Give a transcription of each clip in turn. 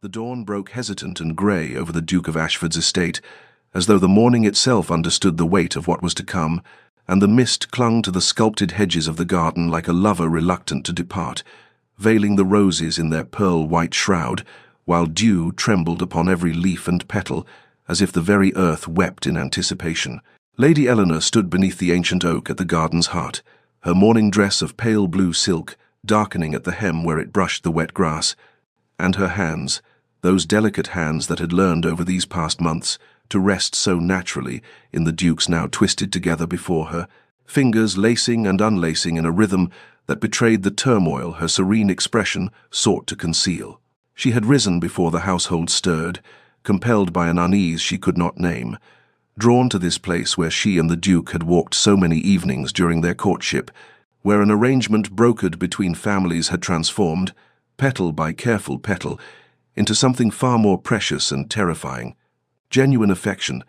The dawn broke hesitant and grey over the Duke of Ashford's estate, as though the morning itself understood the weight of what was to come, and the mist clung to the sculpted hedges of the garden like a lover reluctant to depart, veiling the roses in their pearl-white shroud, while dew trembled upon every leaf and petal, as if the very earth wept in anticipation. Lady Eleanor stood beneath the ancient oak at the garden's heart, her morning dress of pale blue silk darkening at the hem where it brushed the wet grass, and her hands, those delicate hands that had learned over these past months to rest so naturally in the Duke's now twisted together before her, fingers lacing and unlacing in a rhythm that betrayed the turmoil her serene expression sought to conceal. She had risen before the household stirred, compelled by an unease she could not name, drawn to this place where she and the Duke had walked so many evenings during their courtship, where an arrangement brokered between families had transformed, petal by careful petal, into something far more precious and terrifying. Genuine affection,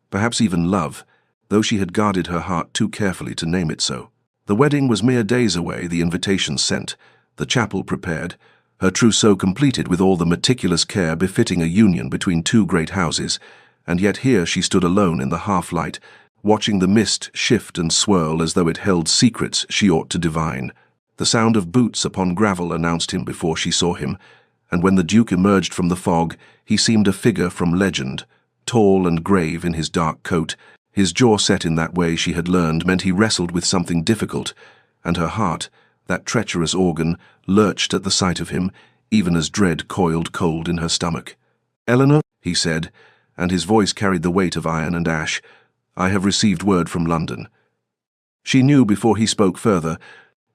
perhaps even love, though she had guarded her heart too carefully to name it so. The wedding was mere days away, the invitations sent, the chapel prepared, her trousseau completed with all the meticulous care befitting a union between two great houses, and yet here she stood alone in the half-light, watching the mist shift and swirl as though it held secrets she ought to divine. The sound of boots upon gravel announced him before she saw him, and when the Duke emerged from the fog, he seemed a figure from legend, tall and grave in his dark coat. His jaw set in that way she had learned meant he wrestled with something difficult, and her heart, that treacherous organ, lurched at the sight of him, even as dread coiled cold in her stomach. "Eleanor," he said, and his voice carried the weight of iron and ash, "I have received word from London." She knew before he spoke further,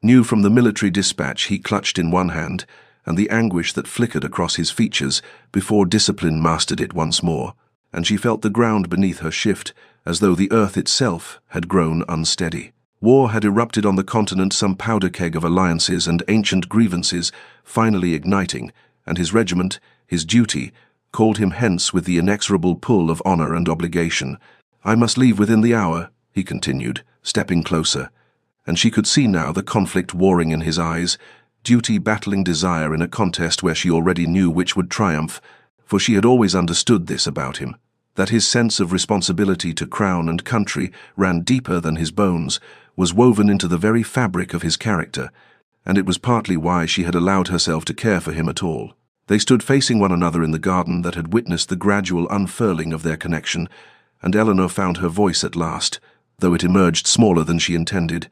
knew from the military dispatch he clutched in one hand, and the anguish that flickered across his features before discipline mastered it once more, and she felt the ground beneath her shift, as though the earth itself had grown unsteady. War had erupted on the continent, some powder keg of alliances and ancient grievances finally igniting, and his regiment, his duty, called him hence with the inexorable pull of honor and obligation. "I must leave within the hour," he continued, stepping closer, and she could see now the conflict warring in his eyes, duty battling desire in a contest where she already knew which would triumph, for she had always understood this about him, that his sense of responsibility to crown and country ran deeper than his bones, was woven into the very fabric of his character, and it was partly why she had allowed herself to care for him at all. They stood facing one another in the garden that had witnessed the gradual unfurling of their connection, and Eleanor found her voice at last, though it emerged smaller than she intended.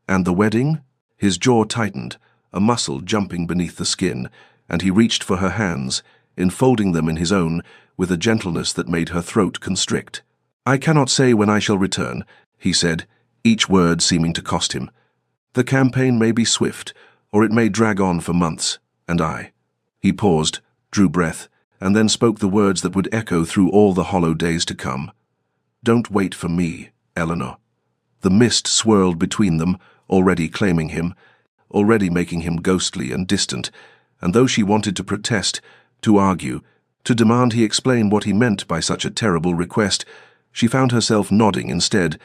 "And the wedding?" His jaw tightened, a muscle jumping beneath the skin, and he reached for her hands, enfolding them in his own with a gentleness that made her throat constrict. "I cannot say when I shall return," he said, each word seeming to cost him. "The campaign may be swift, or it may drag on for months, and I—" He paused, drew breath, and then spoke the words that would echo through all the hollow days to come. "Don't wait for me, Eleanor." The mist swirled between them, already claiming him, already making him ghostly and distant, and though she wanted to protest, to argue, to demand he explain what he meant by such a terrible request, she found herself nodding instead.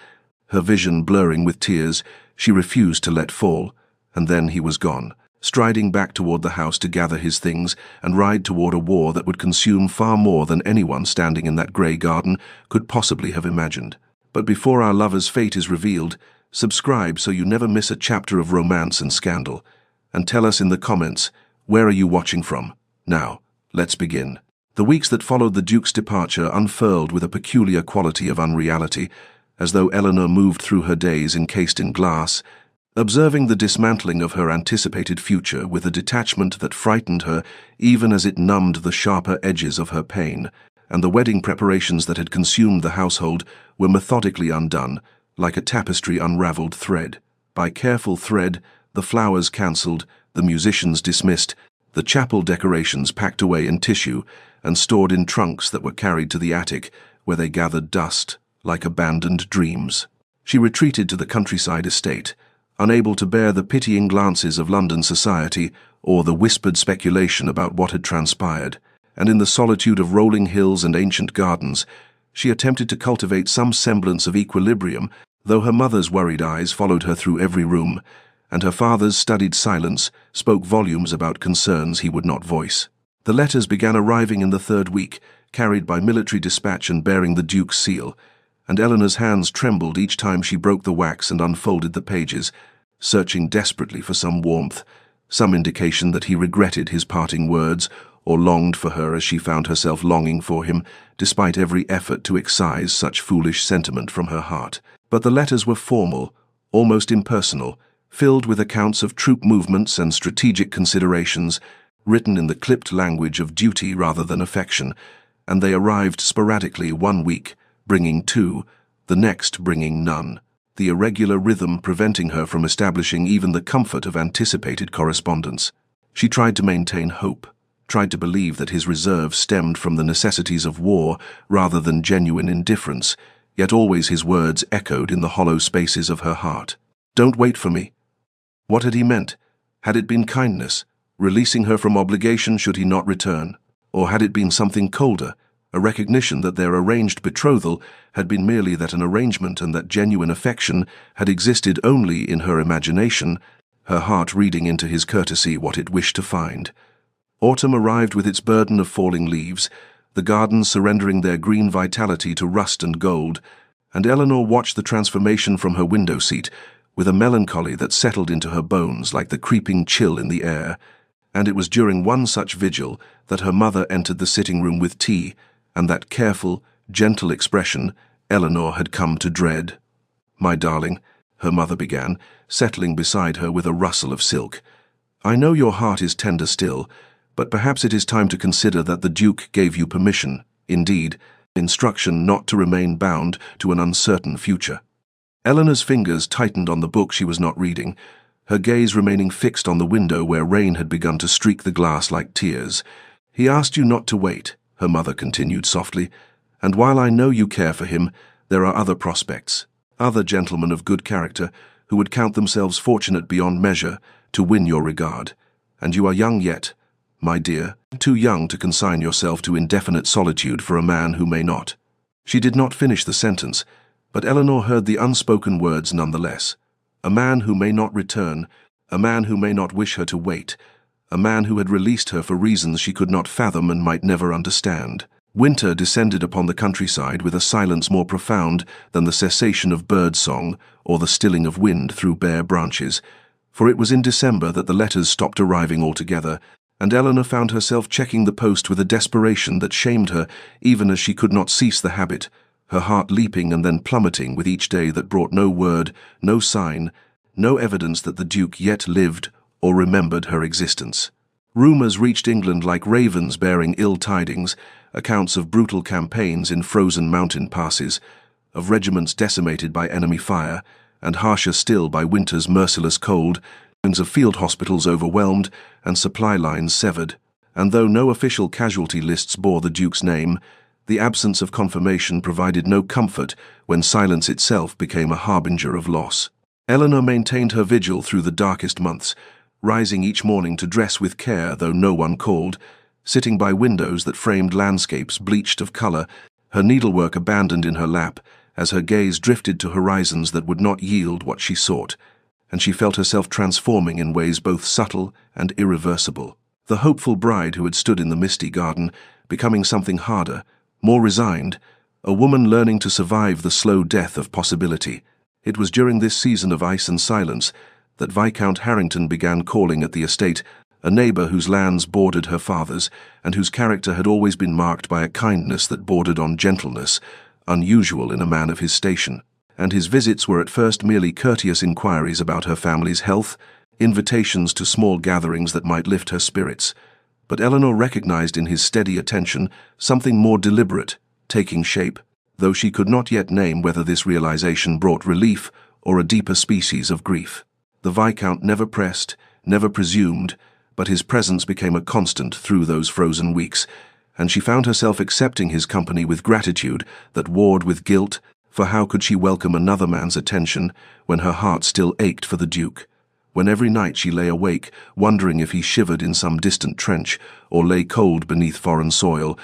Her vision blurring with tears, she refused to let fall, and then he was gone, striding back toward the house to gather his things and ride toward a war that would consume far more than anyone standing in that grey garden could possibly have imagined. But before our lover's fate is revealed, subscribe so you never miss a chapter of romance and scandal, and tell us in the comments, where are you watching from? Now, let's begin. The weeks that followed the Duke's departure unfurled with a peculiar quality of unreality, as though Eleanor moved through her days encased in glass, observing the dismantling of her anticipated future with a detachment that frightened her even as it numbed the sharper edges of her pain, and the wedding preparations that had consumed the household were methodically undone, like a tapestry unraveled thread. By careful thread, the flowers cancelled, the musicians dismissed, the chapel decorations packed away in tissue and stored in trunks that were carried to the attic, where they gathered dust, like abandoned dreams. She retreated to the countryside estate, unable to bear the pitying glances of London society or the whispered speculation about what had transpired, and in the solitude of rolling hills and ancient gardens, she attempted to cultivate some semblance of equilibrium, though her mother's worried eyes followed her through every room, and her father's studied silence spoke volumes about concerns he would not voice. The letters began arriving in the third week, carried by military dispatch and bearing the Duke's seal, and Eleanor's hands trembled each time she broke the wax and unfolded the pages, searching desperately for some warmth, some indication that he regretted his parting words or longed for her as she found herself longing for him, despite every effort to excise such foolish sentiment from her heart. But the letters were formal, almost impersonal, filled with accounts of troop movements and strategic considerations, written in the clipped language of duty rather than affection, and they arrived sporadically one week, bringing two, the next bringing none, the irregular rhythm preventing her from establishing even the comfort of anticipated correspondence. She tried to maintain hope, tried to believe that his reserve stemmed from the necessities of war rather than genuine indifference, yet always his words echoed in the hollow spaces of her heart. "Don't wait for me." What had he meant? Had it been kindness, releasing her from obligation should he not return? Or had it been something colder, a recognition that their arranged betrothal had been merely that an arrangement and that genuine affection had existed only in her imagination, her heart reading into his courtesy what it wished to find? Autumn arrived with its burden of falling leaves, the gardens surrendering their green vitality to rust and gold, and Eleanor watched the transformation from her window seat with a melancholy that settled into her bones like the creeping chill in the air. And it was during one such vigil that her mother entered the sitting room with tea, and that careful, gentle expression Eleanor had come to dread. "My darling," her mother began, settling beside her with a rustle of silk, "I know your heart is tender still, but perhaps it is time to consider that the Duke gave you permission, indeed, instruction not to remain bound to an uncertain future." Eleanor's fingers tightened on the book she was not reading, her gaze remaining fixed on the window where rain had begun to streak the glass like tears. "He asked you not to wait," her mother continued softly, "and while I know you care for him, there are other prospects, other gentlemen of good character who would count themselves fortunate beyond measure to win your regard. And you are young yet, my dear, too young to consign yourself to indefinite solitude for a man who may not." She did not finish the sentence, but Eleanor heard the unspoken words nonetheless. A man who may not return, a man who may not wish her to wait, a man who had released her for reasons she could not fathom and might never understand. Winter descended upon the countryside with a silence more profound than the cessation of bird song or the stilling of wind through bare branches, for it was in December that the letters stopped arriving altogether, and Eleanor found herself checking the post with a desperation that shamed her even as she could not cease the habit, her heart leaping and then plummeting with each day that brought no word, no sign, no evidence that the Duke yet lived or remembered her existence. Rumours reached England like ravens bearing ill tidings, accounts of brutal campaigns in frozen mountain passes, of regiments decimated by enemy fire, and harsher still by winter's merciless cold, of field hospitals overwhelmed and supply lines severed. And though no official casualty lists bore the Duke's name, the absence of confirmation provided no comfort when silence itself became a harbinger of loss. Eleanor maintained her vigil through the darkest months, rising each morning to dress with care though no one called, sitting by windows that framed landscapes bleached of colour, her needlework abandoned in her lap as her gaze drifted to horizons that would not yield what she sought, and she felt herself transforming in ways both subtle and irreversible. The hopeful bride who had stood in the misty garden, becoming something harder, more resigned, a woman learning to survive the slow death of possibility. It was during this season of ice and silence that Viscount Harrington began calling at the estate, a neighbour whose lands bordered her father's, and whose character had always been marked by a kindness that bordered on gentleness, unusual in a man of his station. And his visits were at first merely courteous inquiries about her family's health, invitations to small gatherings that might lift her spirits. But Eleanor recognized in his steady attention something more deliberate, taking shape, though she could not yet name whether this realization brought relief or a deeper species of grief. The Viscount never pressed, never presumed, but his presence became a constant through those frozen weeks, and she found herself accepting his company with gratitude that warred with guilt, for how could she welcome another man's attention when her heart still ached for the Duke, when every night she lay awake, wondering if he shivered in some distant trench or lay cold beneath foreign soil,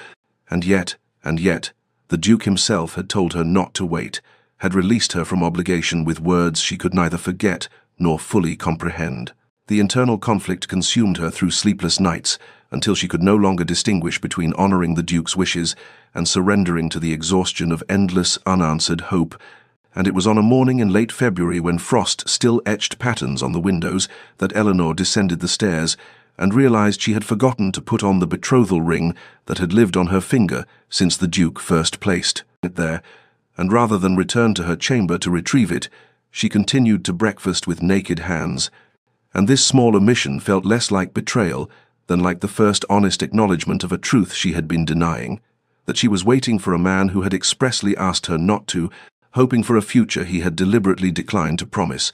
and yet, the Duke himself had told her not to wait, had released her from obligation with words she could neither forget nor fully comprehend. The internal conflict consumed her through sleepless nights until she could no longer distinguish between honoring the Duke's wishes and surrendering to the exhaustion of endless, unanswered hope. And it was on a morning in late February, when frost still etched patterns on the windows, that Eleanor descended the stairs and realized she had forgotten to put on the betrothal ring that had lived on her finger since the Duke first placed it there, and rather than return to her chamber to retrieve it, she continued to breakfast with naked hands. And this small omission felt less like betrayal than like the first honest acknowledgement of a truth she had been denying, that she was waiting for a man who had expressly asked her not to, hoping for a future he had deliberately declined to promise,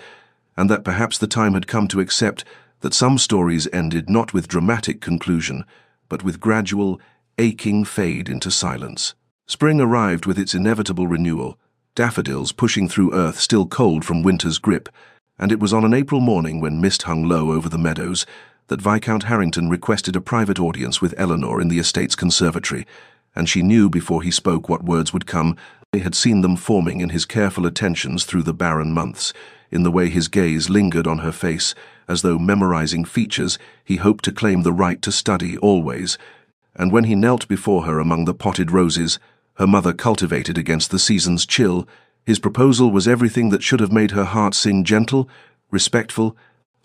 and that perhaps the time had come to accept that some stories ended not with dramatic conclusion, but with gradual, aching fade into silence. Spring arrived with its inevitable renewal, daffodils pushing through earth still cold from winter's grip, and it was on an April morning, when mist hung low over the meadows, that Viscount Harrington requested a private audience with Eleanor in the estate's conservatory, and she knew before he spoke what words would come. They had seen them forming in his careful attentions through the barren months, in the way his gaze lingered on her face, as though memorizing features he hoped to claim the right to study always. And when he knelt before her among the potted roses, her mother cultivated against the season's chill, his proposal was everything that should have made her heart sing, gentle, respectful,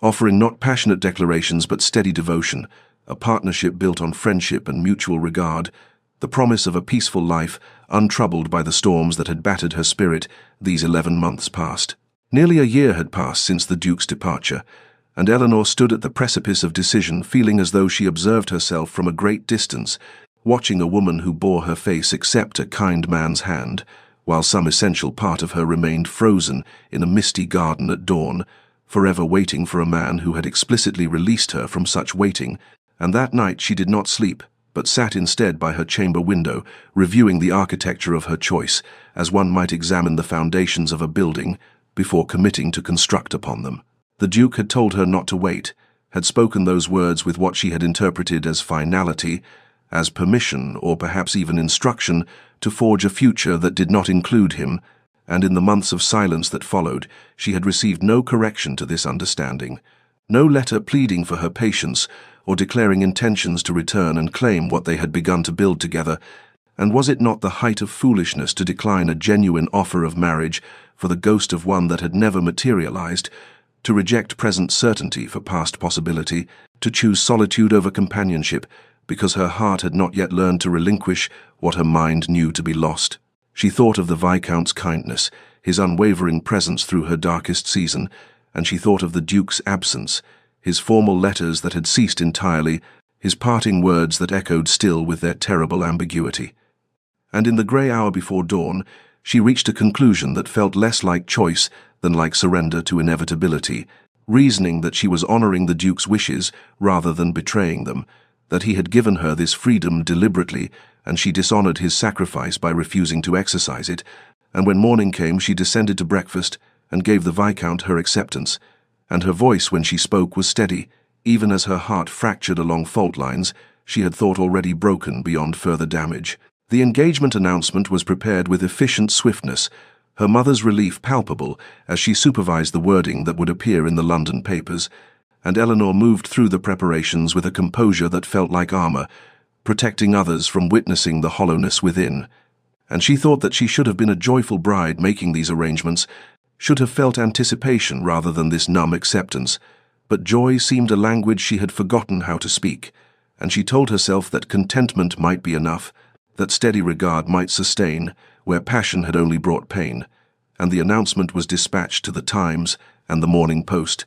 offering not passionate declarations but steady devotion, a partnership built on friendship and mutual regard, the promise of a peaceful life, untroubled by the storms that had battered her spirit these 11 months past. Nearly a year had passed since the Duke's departure, and Eleanor stood at the precipice of decision, feeling as though she observed herself from a great distance, watching a woman who bore her face accept a kind man's hand, while some essential part of her remained frozen in a misty garden at dawn, forever waiting for a man who had explicitly released her from such waiting. And that night she did not sleep, but sat instead by her chamber window, reviewing the architecture of her choice, as one might examine the foundations of a building before committing to construct upon them. The Duke had told her not to wait, had spoken those words with what she had interpreted as finality, as permission, or perhaps even instruction, to forge a future that did not include him, and in the months of silence that followed, she had received no correction to this understanding, no letter pleading for her patience or declaring intentions to return and claim what they had begun to build together. And was it not the height of foolishness to decline a genuine offer of marriage for the ghost of one that had never materialized, to reject present certainty for past possibility, to choose solitude over companionship because her heart had not yet learned to relinquish what her mind knew to be lost? She thought of the Viscount's kindness, his unwavering presence through her darkest season, and she thought of the Duke's absence, his formal letters that had ceased entirely, his parting words that echoed still with their terrible ambiguity. And in the grey hour before dawn, she reached a conclusion that felt less like choice than like surrender to inevitability, reasoning that she was honoring the Duke's wishes rather than betraying them, that he had given her this freedom deliberately, and she dishonored his sacrifice by refusing to exercise it. And when morning came, she descended to breakfast and gave the Viscount her acceptance, and her voice when she spoke was steady, even as her heart fractured along fault lines she had thought already broken beyond further damage. The engagement announcement was prepared with efficient swiftness, her mother's relief palpable as she supervised the wording that would appear in the London papers, and Eleanor moved through the preparations with a composure that felt like armor, protecting others from witnessing the hollowness within. And she thought that she should have been a joyful bride making these arrangements, should have felt anticipation rather than this numb acceptance, but joy seemed a language she had forgotten how to speak, and she told herself that contentment might be enough, that steady regard might sustain where passion had only brought pain. And the announcement was dispatched to the Times and the Morning Post,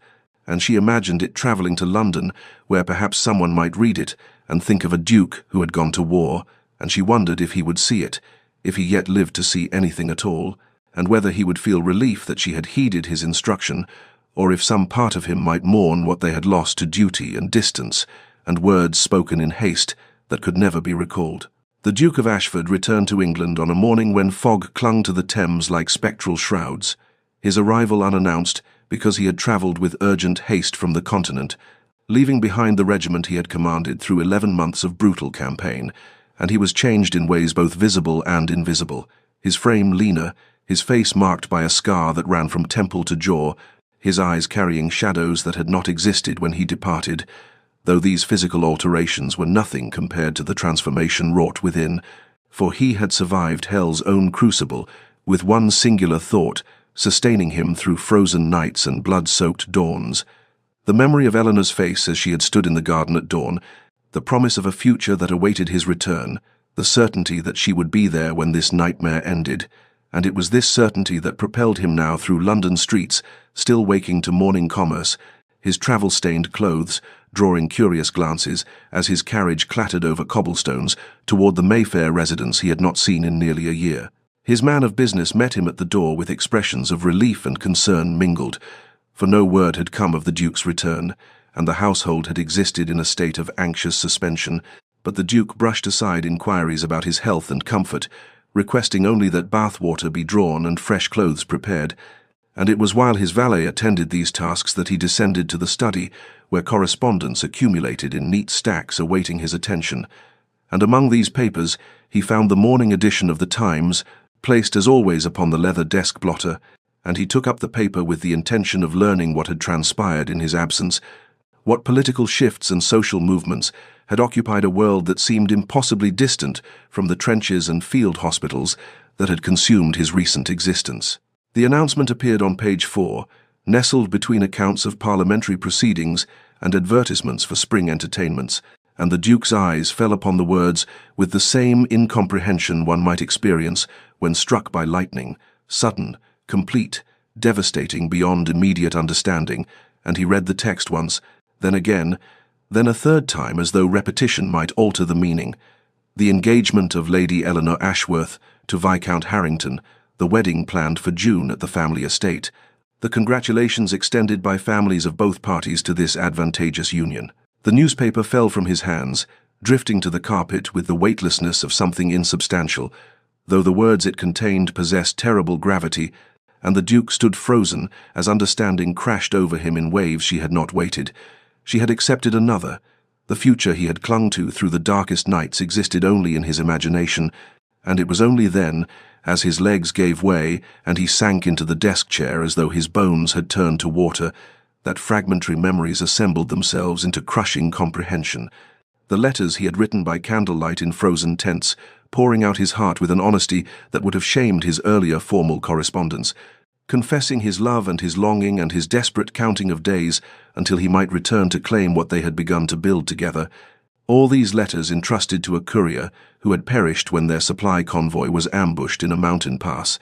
and she imagined it travelling to London, where perhaps someone might read it and think of a duke who had gone to war, and she wondered if he would see it, if he yet lived to see anything at all, and whether he would feel relief that she had heeded his instruction, or if some part of him might mourn what they had lost to duty and distance, and words spoken in haste that could never be recalled. The Duke of Ashford returned to England on a morning when fog clung to the Thames like spectral shrouds, his arrival unannounced because he had travelled with urgent haste from the continent, leaving behind the regiment he had commanded through 11 months of brutal campaign, and he was changed in ways both visible and invisible, his frame leaner, his face marked by a scar that ran from temple to jaw, his eyes carrying shadows that had not existed when he departed, though these physical alterations were nothing compared to the transformation wrought within, for he had survived hell's own crucible with one singular thought sustaining him through frozen nights and blood-soaked dawns. The memory of Eleanor's face as she had stood in the garden at dawn, the promise of a future that awaited his return, the certainty that she would be there when this nightmare ended, and it was this certainty that propelled him now through London streets, still waking to morning commerce, his travel-stained clothes drawing curious glances as his carriage clattered over cobblestones toward the Mayfair residence he had not seen in nearly a year. His man of business met him at the door with expressions of relief and concern mingled, for no word had come of the Duke's return, and the household had existed in a state of anxious suspension, but the Duke brushed aside inquiries about his health and comfort, requesting only that bath water be drawn and fresh clothes prepared, and it was while his valet attended these tasks that he descended to the study, where correspondence accumulated in neat stacks awaiting his attention, and among these papers he found the morning edition of the Times, placed as always upon the leather desk blotter, and he took up the paper with the intention of learning what had transpired in his absence, what political shifts and social movements had occupied a world that seemed impossibly distant from the trenches and field hospitals that had consumed his recent existence. The announcement appeared on page 4, nestled between accounts of parliamentary proceedings and advertisements for spring entertainments, and the Duke's eyes fell upon the words with the same incomprehension one might experience when struck by lightning, sudden, complete, devastating beyond immediate understanding, and he read the text once, then again, then a third time as though repetition might alter the meaning. The engagement of Lady Eleanor Ashworth to Viscount Harrington, the wedding planned for June at the family estate, the congratulations extended by families of both parties to this advantageous union. The newspaper fell from his hands, drifting to the carpet with the weightlessness of something insubstantial, though the words it contained possessed terrible gravity, and the Duke stood frozen as understanding crashed over him in waves she had not waited. She had accepted another. The future he had clung to through the darkest nights existed only in his imagination, and it was only then, as his legs gave way and he sank into the desk chair as though his bones had turned to water, that fragmentary memories assembled themselves into crushing comprehension. The letters he had written by candlelight in frozen tents, pouring out his heart with an honesty that would have shamed his earlier formal correspondence, confessing his love and his longing and his desperate counting of days until he might return to claim what they had begun to build together. All these letters entrusted to a courier who had perished when their supply convoy was ambushed in a mountain pass,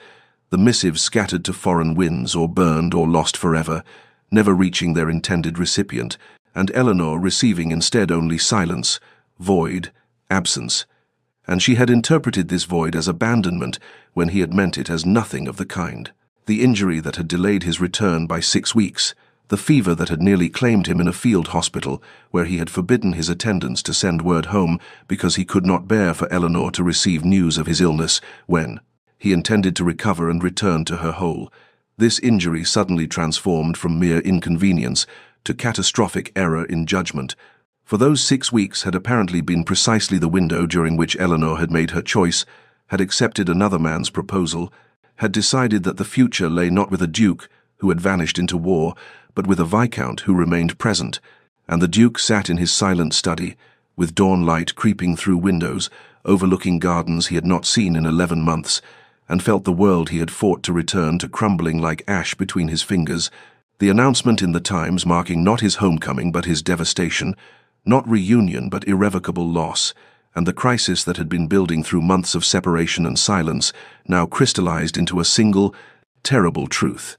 the missives scattered to foreign winds or burned or lost forever, never reaching their intended recipient, and Eleanor receiving instead only silence, void, absence. And she had interpreted this void as abandonment when he had meant it as nothing of the kind. The injury that had delayed his return by 6 weeks, the fever that had nearly claimed him in a field hospital where he had forbidden his attendants to send word home because he could not bear for Eleanor to receive news of his illness when he intended to recover and return to her whole. This injury suddenly transformed from mere inconvenience to catastrophic error in judgment, for those 6 weeks had apparently been precisely the window during which Eleanor had made her choice, had accepted another man's proposal, had decided that the future lay not with a duke who had vanished into war, but with a viscount who remained present, and the Duke sat in his silent study, with dawn light creeping through windows, overlooking gardens he had not seen in 11 months, and felt the world he had fought to return to crumbling like ash between his fingers, the announcement in the Times marking not his homecoming but his devastation, not reunion but irrevocable loss, and the crisis that had been building through months of separation and silence now crystallized into a single, terrible truth.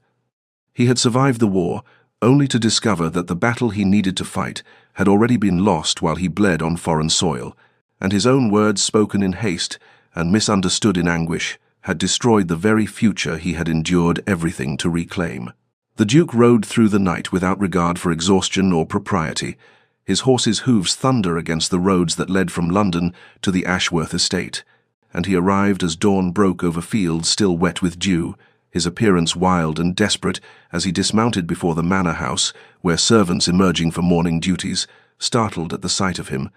He had survived the war, only to discover that the battle he needed to fight had already been lost while he bled on foreign soil, and his own words spoken in haste and misunderstood in anguish had destroyed the very future he had endured everything to reclaim. The Duke rode through the night without regard for exhaustion or propriety, his horse's hooves thunder against the roads that led from London to the Ashworth estate, and he arrived as dawn broke over fields still wet with dew, his appearance wild and desperate as he dismounted before the manor house, where servants emerging for morning duties startled at the sight of him,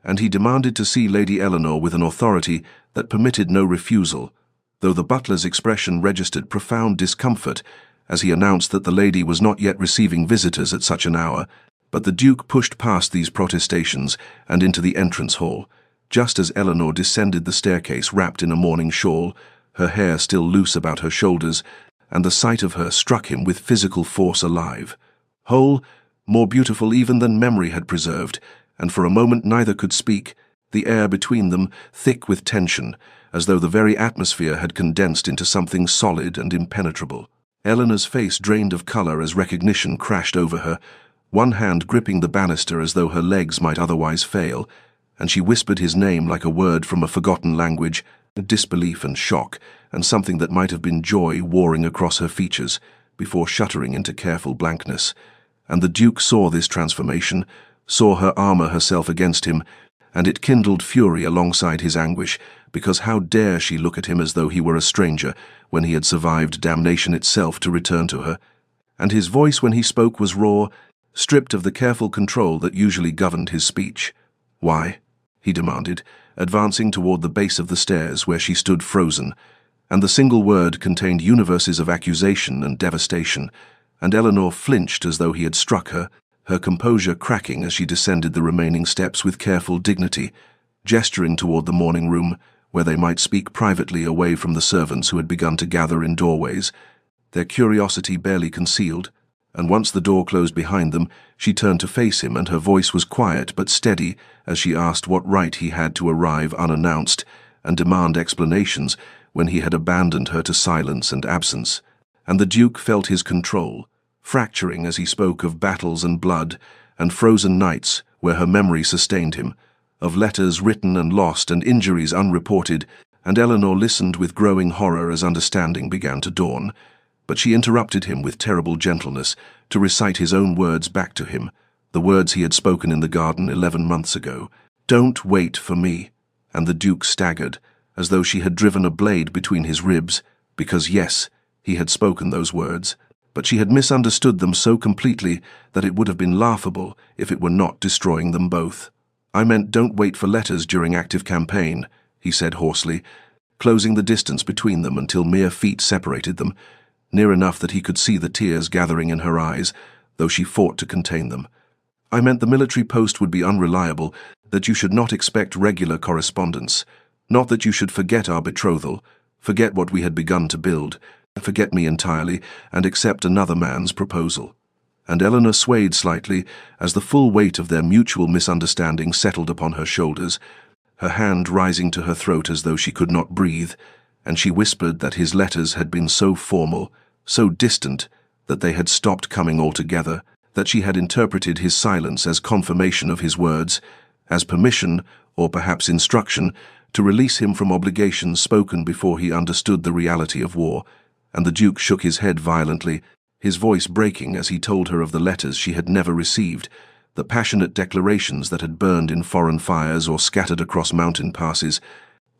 and he demanded to see Lady Eleanor with an authority that permitted no refusal, though the butler's expression registered profound discomfort as he announced that the lady was not yet receiving visitors at such an hour, But the Duke pushed past these protestations and into the entrance hall, just as Eleanor descended the staircase wrapped in a mourning shawl, her hair still loose about her shoulders, and the sight of her struck him with physical force alive. Whole, more beautiful even than memory had preserved, and for a moment neither could speak, the air between them thick with tension, as though the very atmosphere had condensed into something solid and impenetrable. Eleanor's face drained of color as recognition crashed over her, one hand gripping the banister as though her legs might otherwise fail, and she whispered his name like a word from a forgotten language, disbelief and shock, and something that might have been joy warring across her features, before shuddering into careful blankness. And the Duke saw this transformation, saw her armor herself against him, and it kindled fury alongside his anguish, because how dare she look at him as though he were a stranger, when he had survived damnation itself to return to her. And his voice when he spoke was raw, stripped of the careful control that usually governed his speech. "Why?" he demanded, advancing toward the base of the stairs where she stood frozen, and the single word contained universes of accusation and devastation, and Eleanor flinched as though he had struck her, her composure cracking as she descended the remaining steps with careful dignity, gesturing toward the morning room, where they might speak privately away from the servants who had begun to gather in doorways, their curiosity barely concealed. And once the door closed behind them, she turned to face him, and her voice was quiet but steady as she asked what right he had to arrive unannounced and demand explanations when he had abandoned her to silence and absence. And the Duke felt his control, fracturing as he spoke of battles and blood, and frozen nights where her memory sustained him, of letters written and lost and injuries unreported, and Eleanor listened with growing horror as understanding began to dawn. But she interrupted him with terrible gentleness to recite his own words back to him, the words he had spoken in the garden 11 months ago. "Don't wait for me." And the Duke staggered, as though she had driven a blade between his ribs, because yes, he had spoken those words, but she had misunderstood them so completely that it would have been laughable if it were not destroying them both. "I meant don't wait for letters during active campaign," he said hoarsely, closing the distance between them until mere feet separated them, near enough that he could see the tears gathering in her eyes, though she fought to contain them. "I meant the military post would be unreliable, that you should not expect regular correspondence, not that you should forget our betrothal, forget what we had begun to build, forget me entirely, and accept another man's proposal." And Eleanor swayed slightly as the full weight of their mutual misunderstanding settled upon her shoulders, her hand rising to her throat as though she could not breathe, and she whispered that his letters had been so formal, so distant, that they had stopped coming altogether, that she had interpreted his silence as confirmation of his words, as permission, or perhaps instruction, to release him from obligations spoken before he understood the reality of war. And the Duke shook his head violently, his voice breaking as he told her of the letters she had never received, the passionate declarations that had burned in foreign fires or scattered across mountain passes,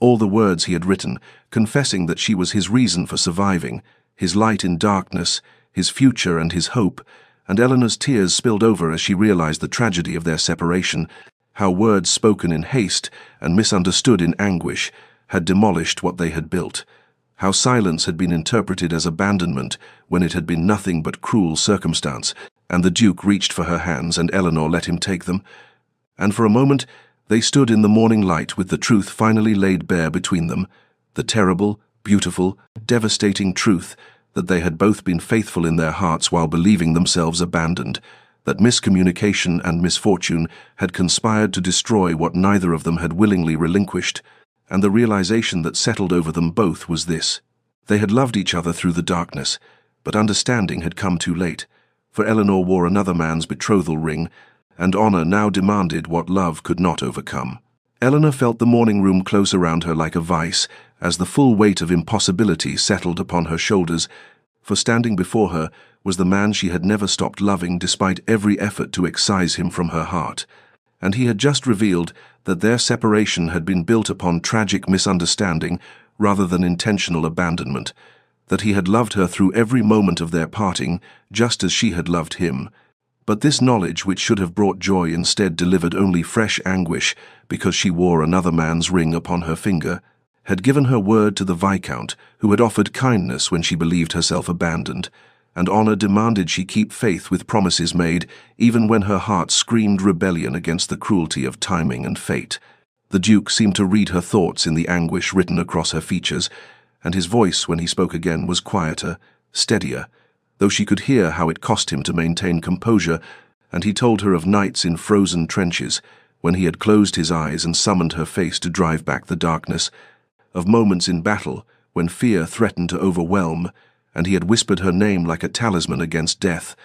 all the words he had written, confessing that she was his reason for surviving, his light in darkness, his future and his hope. And Eleanor's tears spilled over as she realized the tragedy of their separation, how words spoken in haste and misunderstood in anguish had demolished what they had built, how silence had been interpreted as abandonment when it had been nothing but cruel circumstance. And the Duke reached for her hands, and Eleanor let him take them. And for a moment they stood in the morning light with the truth finally laid bare between them, the terrible, beautiful, devastating truth that they had both been faithful in their hearts while believing themselves abandoned, that miscommunication and misfortune had conspired to destroy what neither of them had willingly relinquished, and the realization that settled over them both was this: they had loved each other through the darkness, but understanding had come too late, for Eleanor wore another man's betrothal ring, and honor now demanded what love could not overcome. Eleanor felt the morning room close around her like a vice, as the full weight of impossibility settled upon her shoulders, for standing before her was the man she had never stopped loving despite every effort to excise him from her heart, and he had just revealed that their separation had been built upon tragic misunderstanding rather than intentional abandonment, that he had loved her through every moment of their parting just as she had loved him. But this knowledge, which should have brought joy, instead delivered only fresh anguish because she wore another man's ring upon her finger, had given her word to the Viscount, who had offered kindness when she believed herself abandoned, and honor demanded she keep faith with promises made, even when her heart screamed rebellion against the cruelty of timing and fate. The Duke seemed to read her thoughts in the anguish written across her features, and his voice, when he spoke again, was quieter, steadier, though she could hear how it cost him to maintain composure, and he told her of nights in frozen trenches, when he had closed his eyes and summoned her face to drive back the darkness, of moments in battle when fear threatened to overwhelm, and he had whispered her name like a talisman against death,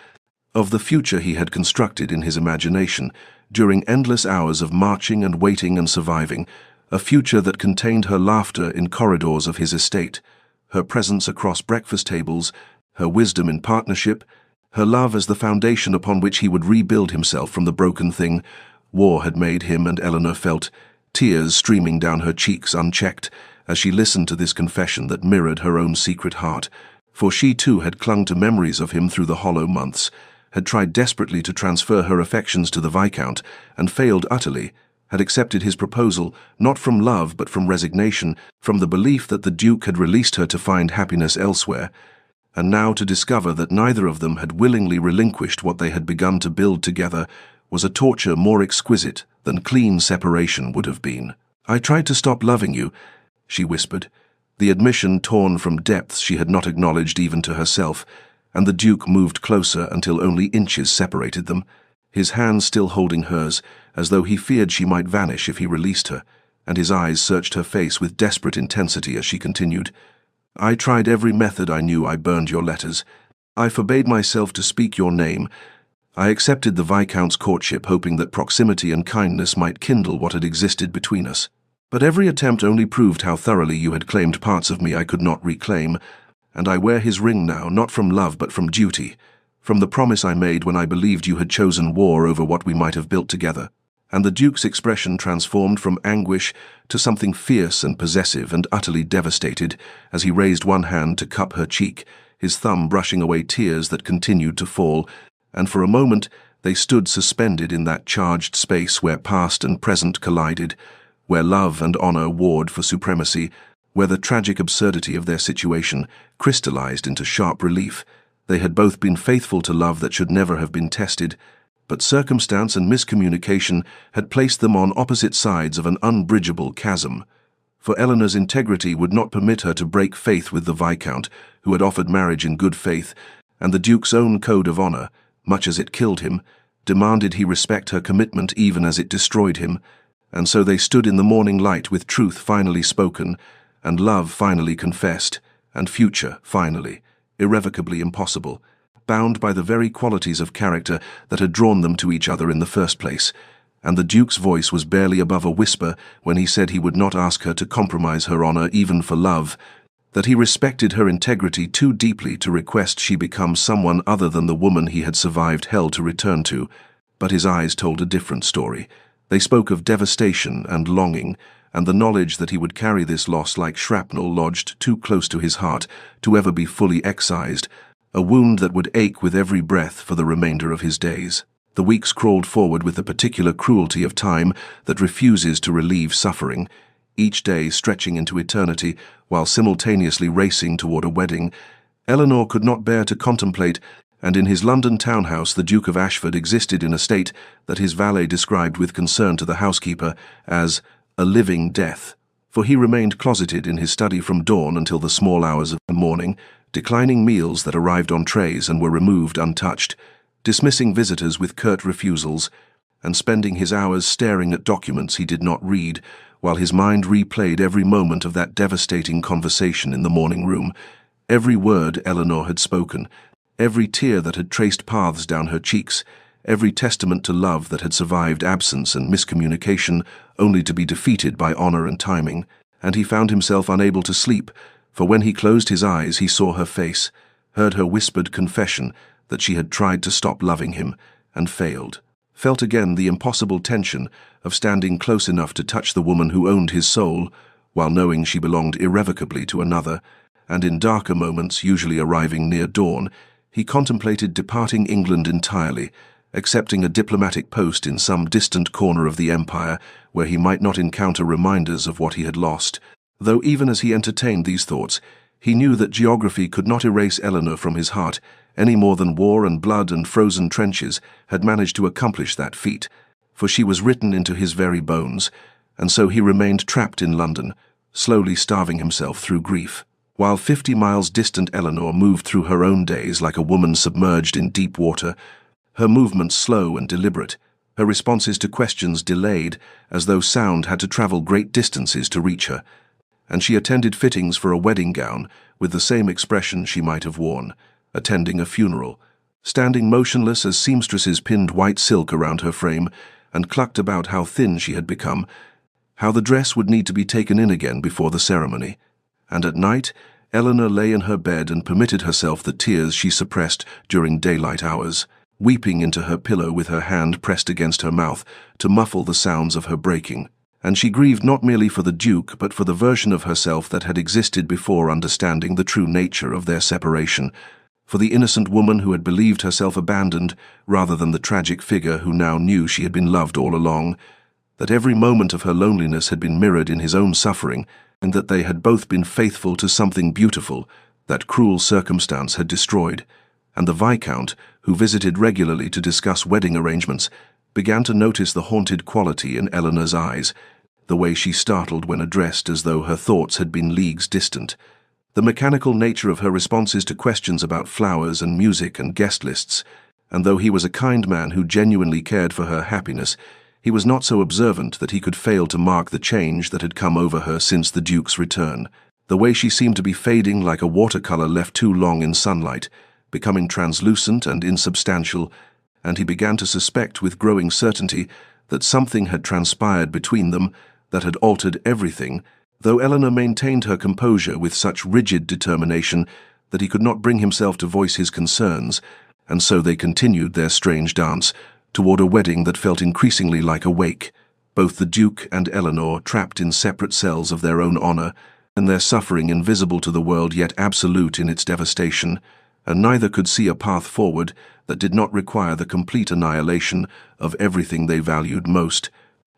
of the future he had constructed in his imagination during endless hours of marching and waiting and surviving, a future that contained her laughter in corridors of his estate, her presence across breakfast tables, her wisdom in partnership, her love as the foundation upon which he would rebuild himself from the broken thing war had made him, and Eleanor felt tears streaming down her cheeks unchecked as she listened to this confession that mirrored her own secret heart, for she too had clung to memories of him through the hollow months, had tried desperately to transfer her affections to the Viscount, and failed utterly, had accepted his proposal not from love but from resignation, from the belief that the Duke had released her to find happiness elsewhere, and now to discover that neither of them had willingly relinquished what they had begun to build together was a torture more exquisite than clean separation would have been. "I tried to stop loving you," she whispered, the admission torn from depths she had not acknowledged even to herself, and the Duke moved closer until only inches separated them, his hands still holding hers, as though he feared she might vanish if he released her, and his eyes searched her face with desperate intensity as she continued. "I tried every method I knew. I burned your letters. I forbade myself to speak your name. I accepted the Viscount's courtship, hoping that proximity and kindness might kindle what had existed between us. But every attempt only proved how thoroughly you had claimed parts of me I could not reclaim, and I wear his ring now, not from love but from duty, from the promise I made when I believed you had chosen war over what we might have built together." And the Duke's expression transformed from anguish to something fierce and possessive and utterly devastated as he raised one hand to cup her cheek, his thumb brushing away tears that continued to fall, and for a moment they stood suspended in that charged space where past and present collided, where love and honor warred for supremacy, where the tragic absurdity of their situation crystallized into sharp relief. They had both been faithful to love that should never have been tested, but circumstance and miscommunication had placed them on opposite sides of an unbridgeable chasm. For Eleanor's integrity would not permit her to break faith with the Viscount, who had offered marriage in good faith, and the Duke's own code of honor, much as it killed him, demanded he respect her commitment even as it destroyed him, and so they stood in the morning light with truth finally spoken, and love finally confessed, and future finally, irrevocably impossible, bound by the very qualities of character that had drawn them to each other in the first place, and the Duke's voice was barely above a whisper when he said he would not ask her to compromise her honor even for love, that he respected her integrity too deeply to request she become someone other than the woman he had survived hell to return to. But his eyes told a different story. They spoke of devastation and longing, and the knowledge that he would carry this loss like shrapnel lodged too close to his heart to ever be fully excised, a wound that would ache with every breath for the remainder of his days. The weeks crawled forward with the particular cruelty of time that refuses to relieve suffering, each day stretching into eternity while simultaneously racing toward a wedding. Eleanor could not bear to contemplate, and in his London townhouse the Duke of Ashford existed in a state that his valet described with concern to the housekeeper as a living death, for he remained closeted in his study from dawn until the small hours of the morning, declining meals that arrived on trays and were removed untouched, dismissing visitors with curt refusals, and spending his hours staring at documents he did not read, while his mind replayed every moment of that devastating conversation in the morning room, every word Eleanor had spoken, every tear that had traced paths down her cheeks, every testament to love that had survived absence and miscommunication only to be defeated by honor and timing, and he found himself unable to sleep, for when he closed his eyes he saw her face, heard her whispered confession that she had tried to stop loving him and failed, felt again the impossible tension of standing close enough to touch the woman who owned his soul, while knowing she belonged irrevocably to another, and in darker moments, usually arriving near dawn, he contemplated departing England entirely, accepting a diplomatic post in some distant corner of the empire where he might not encounter reminders of what he had lost, though even as he entertained these thoughts, he knew that geography could not erase Eleanor from his heart any more than war and blood and frozen trenches had managed to accomplish that feat, for she was written into his very bones, and so he remained trapped in London, slowly starving himself through grief. While 50 miles distant Eleanor moved through her own days like a woman submerged in deep water, her movements slow and deliberate, her responses to questions delayed, as though sound had to travel great distances to reach her, and she attended fittings for a wedding gown with the same expression she might have worn, attending a funeral, standing motionless as seamstresses pinned white silk around her frame and clucked about how thin she had become, how the dress would need to be taken in again before the ceremony. And at night, Eleanor lay in her bed and permitted herself the tears she suppressed during daylight hours, weeping into her pillow with her hand pressed against her mouth to muffle the sounds of her breaking. And she grieved not merely for the Duke, but for the version of herself that had existed before understanding the true nature of their separation, for the innocent woman who had believed herself abandoned rather than the tragic figure who now knew she had been loved all along, that every moment of her loneliness had been mirrored in his own suffering, and that they had both been faithful to something beautiful that cruel circumstance had destroyed. And the Viscount, who visited regularly to discuss wedding arrangements, began to notice the haunted quality in Eleanor's eyes, the way she startled when addressed as though her thoughts had been leagues distant, the mechanical nature of her responses to questions about flowers and music and guest lists, and though he was a kind man who genuinely cared for her happiness, he was not so observant that he could fail to mark the change that had come over her since the Duke's return, the way she seemed to be fading like a watercolor left too long in sunlight, becoming translucent and insubstantial, and he began to suspect with growing certainty that something had transpired between them that had altered everything, though Eleanor maintained her composure with such rigid determination that he could not bring himself to voice his concerns, and so they continued their strange dance toward a wedding that felt increasingly like a wake, both the Duke and Eleanor trapped in separate cells of their own honor, and their suffering invisible to the world yet absolute in its devastation, and neither could see a path forward that did not require the complete annihilation of everything they valued most.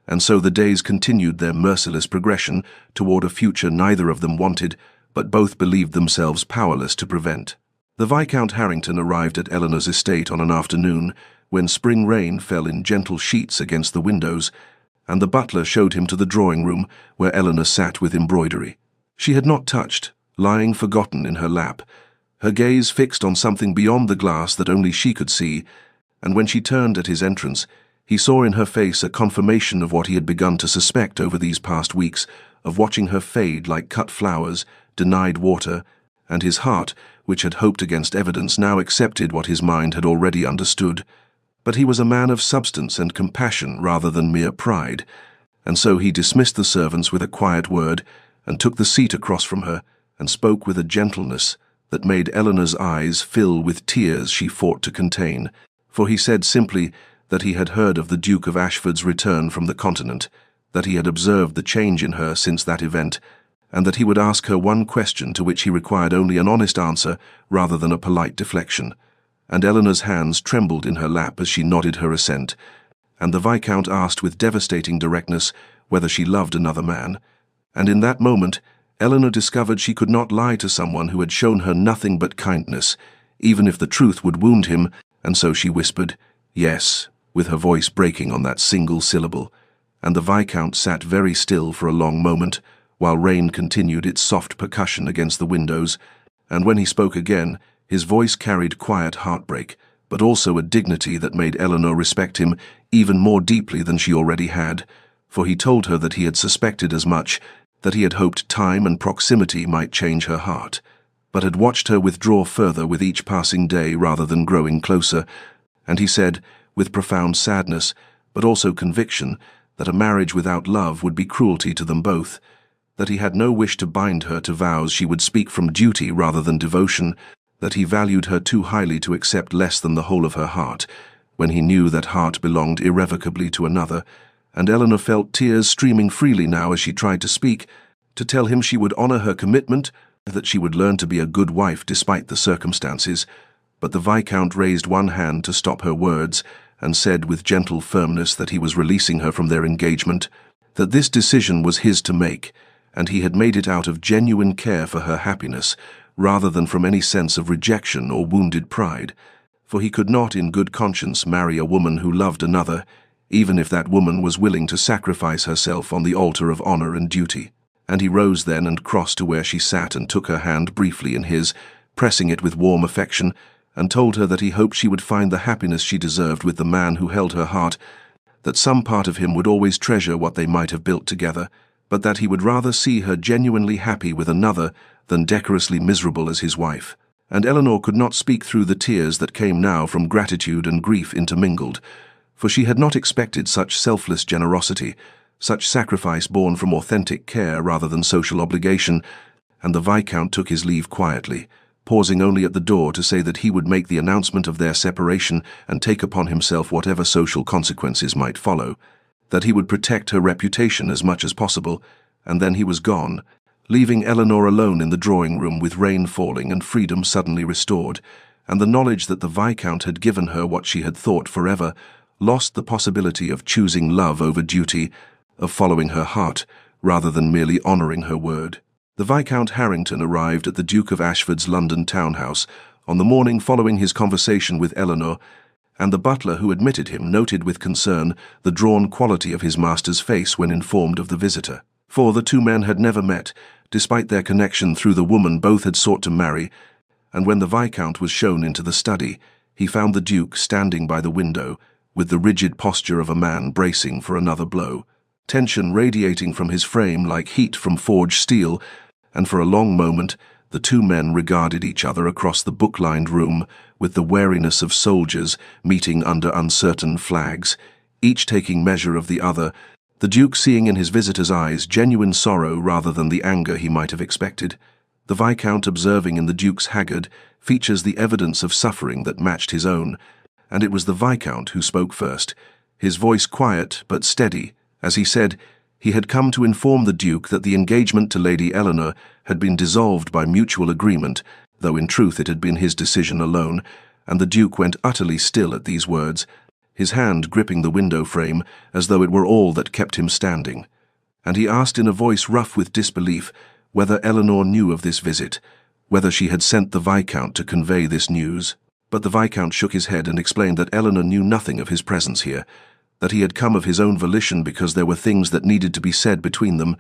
And so the days continued their merciless progression toward a future neither of them wanted, but both believed themselves powerless to prevent. The Viscount Harrington arrived at Eleanor's estate on an afternoon when spring rain fell in gentle sheets against the windows, and the butler showed him to the drawing-room where Eleanor sat with embroidery. She had not touched, lying forgotten in her lap, her gaze fixed on something beyond the glass that only she could see, and when she turned at his entrance, he saw in her face a confirmation of what he had begun to suspect over these past weeks, of watching her fade like cut flowers, denied water, and his heart, which had hoped against evidence, now accepted what his mind had already understood. But he was a man of substance and compassion rather than mere pride, and so he dismissed the servants with a quiet word, and took the seat across from her, and spoke with a gentleness that made Eleanor's eyes fill with tears she fought to contain, for he said simply that he had heard of the Duke of Ashford's return from the continent, that he had observed the change in her since that event, and that he would ask her one question to which he required only an honest answer rather than a polite deflection. And Eleanor's hands trembled in her lap as she nodded her assent, and the Viscount asked with devastating directness whether she loved another man, and in that moment Eleanor discovered she could not lie to someone who had shown her nothing but kindness, even if the truth would wound him, and so she whispered, "Yes," with her voice breaking on that single syllable, and the Viscount sat very still for a long moment, while rain continued its soft percussion against the windows, and when he spoke again, his voice carried quiet heartbreak, but also a dignity that made Eleanor respect him even more deeply than she already had, for he told her that he had suspected as much, that he had hoped time and proximity might change her heart, but had watched her withdraw further with each passing day rather than growing closer, and he said, with profound sadness, but also conviction, that a marriage without love would be cruelty to them both, that he had no wish to bind her to vows she would speak from duty rather than devotion, that he valued her too highly to accept less than the whole of her heart, when he knew that heart belonged irrevocably to another, and Eleanor felt tears streaming freely now as she tried to speak, to tell him she would honor her commitment, that she would learn to be a good wife despite the circumstances, but the Viscount raised one hand to stop her words, and said with gentle firmness that he was releasing her from their engagement, that this decision was his to make, and he had made it out of genuine care for her happiness, rather than from any sense of rejection or wounded pride, for he could not in good conscience marry a woman who loved another, even if that woman was willing to sacrifice herself on the altar of honor and duty. And he rose then and crossed to where she sat and took her hand briefly in his, pressing it with warm affection, and told her that he hoped she would find the happiness she deserved with the man who held her heart, that some part of him would always treasure what they might have built together, but that he would rather see her genuinely happy with another than decorously miserable as his wife. And Eleanor could not speak through the tears that came now from gratitude and grief intermingled, for she had not expected such selfless generosity, such sacrifice born from authentic care rather than social obligation, and the Viscount took his leave quietly, pausing only at the door to say that he would make the announcement of their separation and take upon himself whatever social consequences might follow, that he would protect her reputation as much as possible, and then he was gone, leaving Eleanor alone in the drawing-room with rain falling and freedom suddenly restored, and the knowledge that the Viscount had given her what she had thought forever, lost the possibility of choosing love over duty, of following her heart, rather than merely honouring her word. The Viscount Harrington arrived at the Duke of Ashford's London townhouse on the morning following his conversation with Eleanor, and the butler who admitted him noted with concern the drawn quality of his master's face when informed of the visitor. For the two men had never met, despite their connection through the woman both had sought to marry, and when the Viscount was shown into the study, he found the Duke standing by the window, with the rigid posture of a man bracing for another blow, tension radiating from his frame like heat from forged steel, and for a long moment the two men regarded each other across the book-lined room with the wariness of soldiers meeting under uncertain flags, each taking measure of the other, the Duke seeing in his visitor's eyes genuine sorrow rather than the anger he might have expected. The Viscount observing in the Duke's haggard features the evidence of suffering that matched his own, and it was the Viscount who spoke first, his voice quiet but steady, as he said he had come to inform the Duke that the engagement to Lady Eleanor had been dissolved by mutual agreement, though in truth it had been his decision alone, and the Duke went utterly still at these words, his hand gripping the window frame as though it were all that kept him standing. And he asked in a voice rough with disbelief whether Eleanor knew of this visit, whether she had sent the Viscount to convey this news. But the Viscount shook his head and explained that Eleanor knew nothing of his presence here, that he had come of his own volition because there were things that needed to be said between them,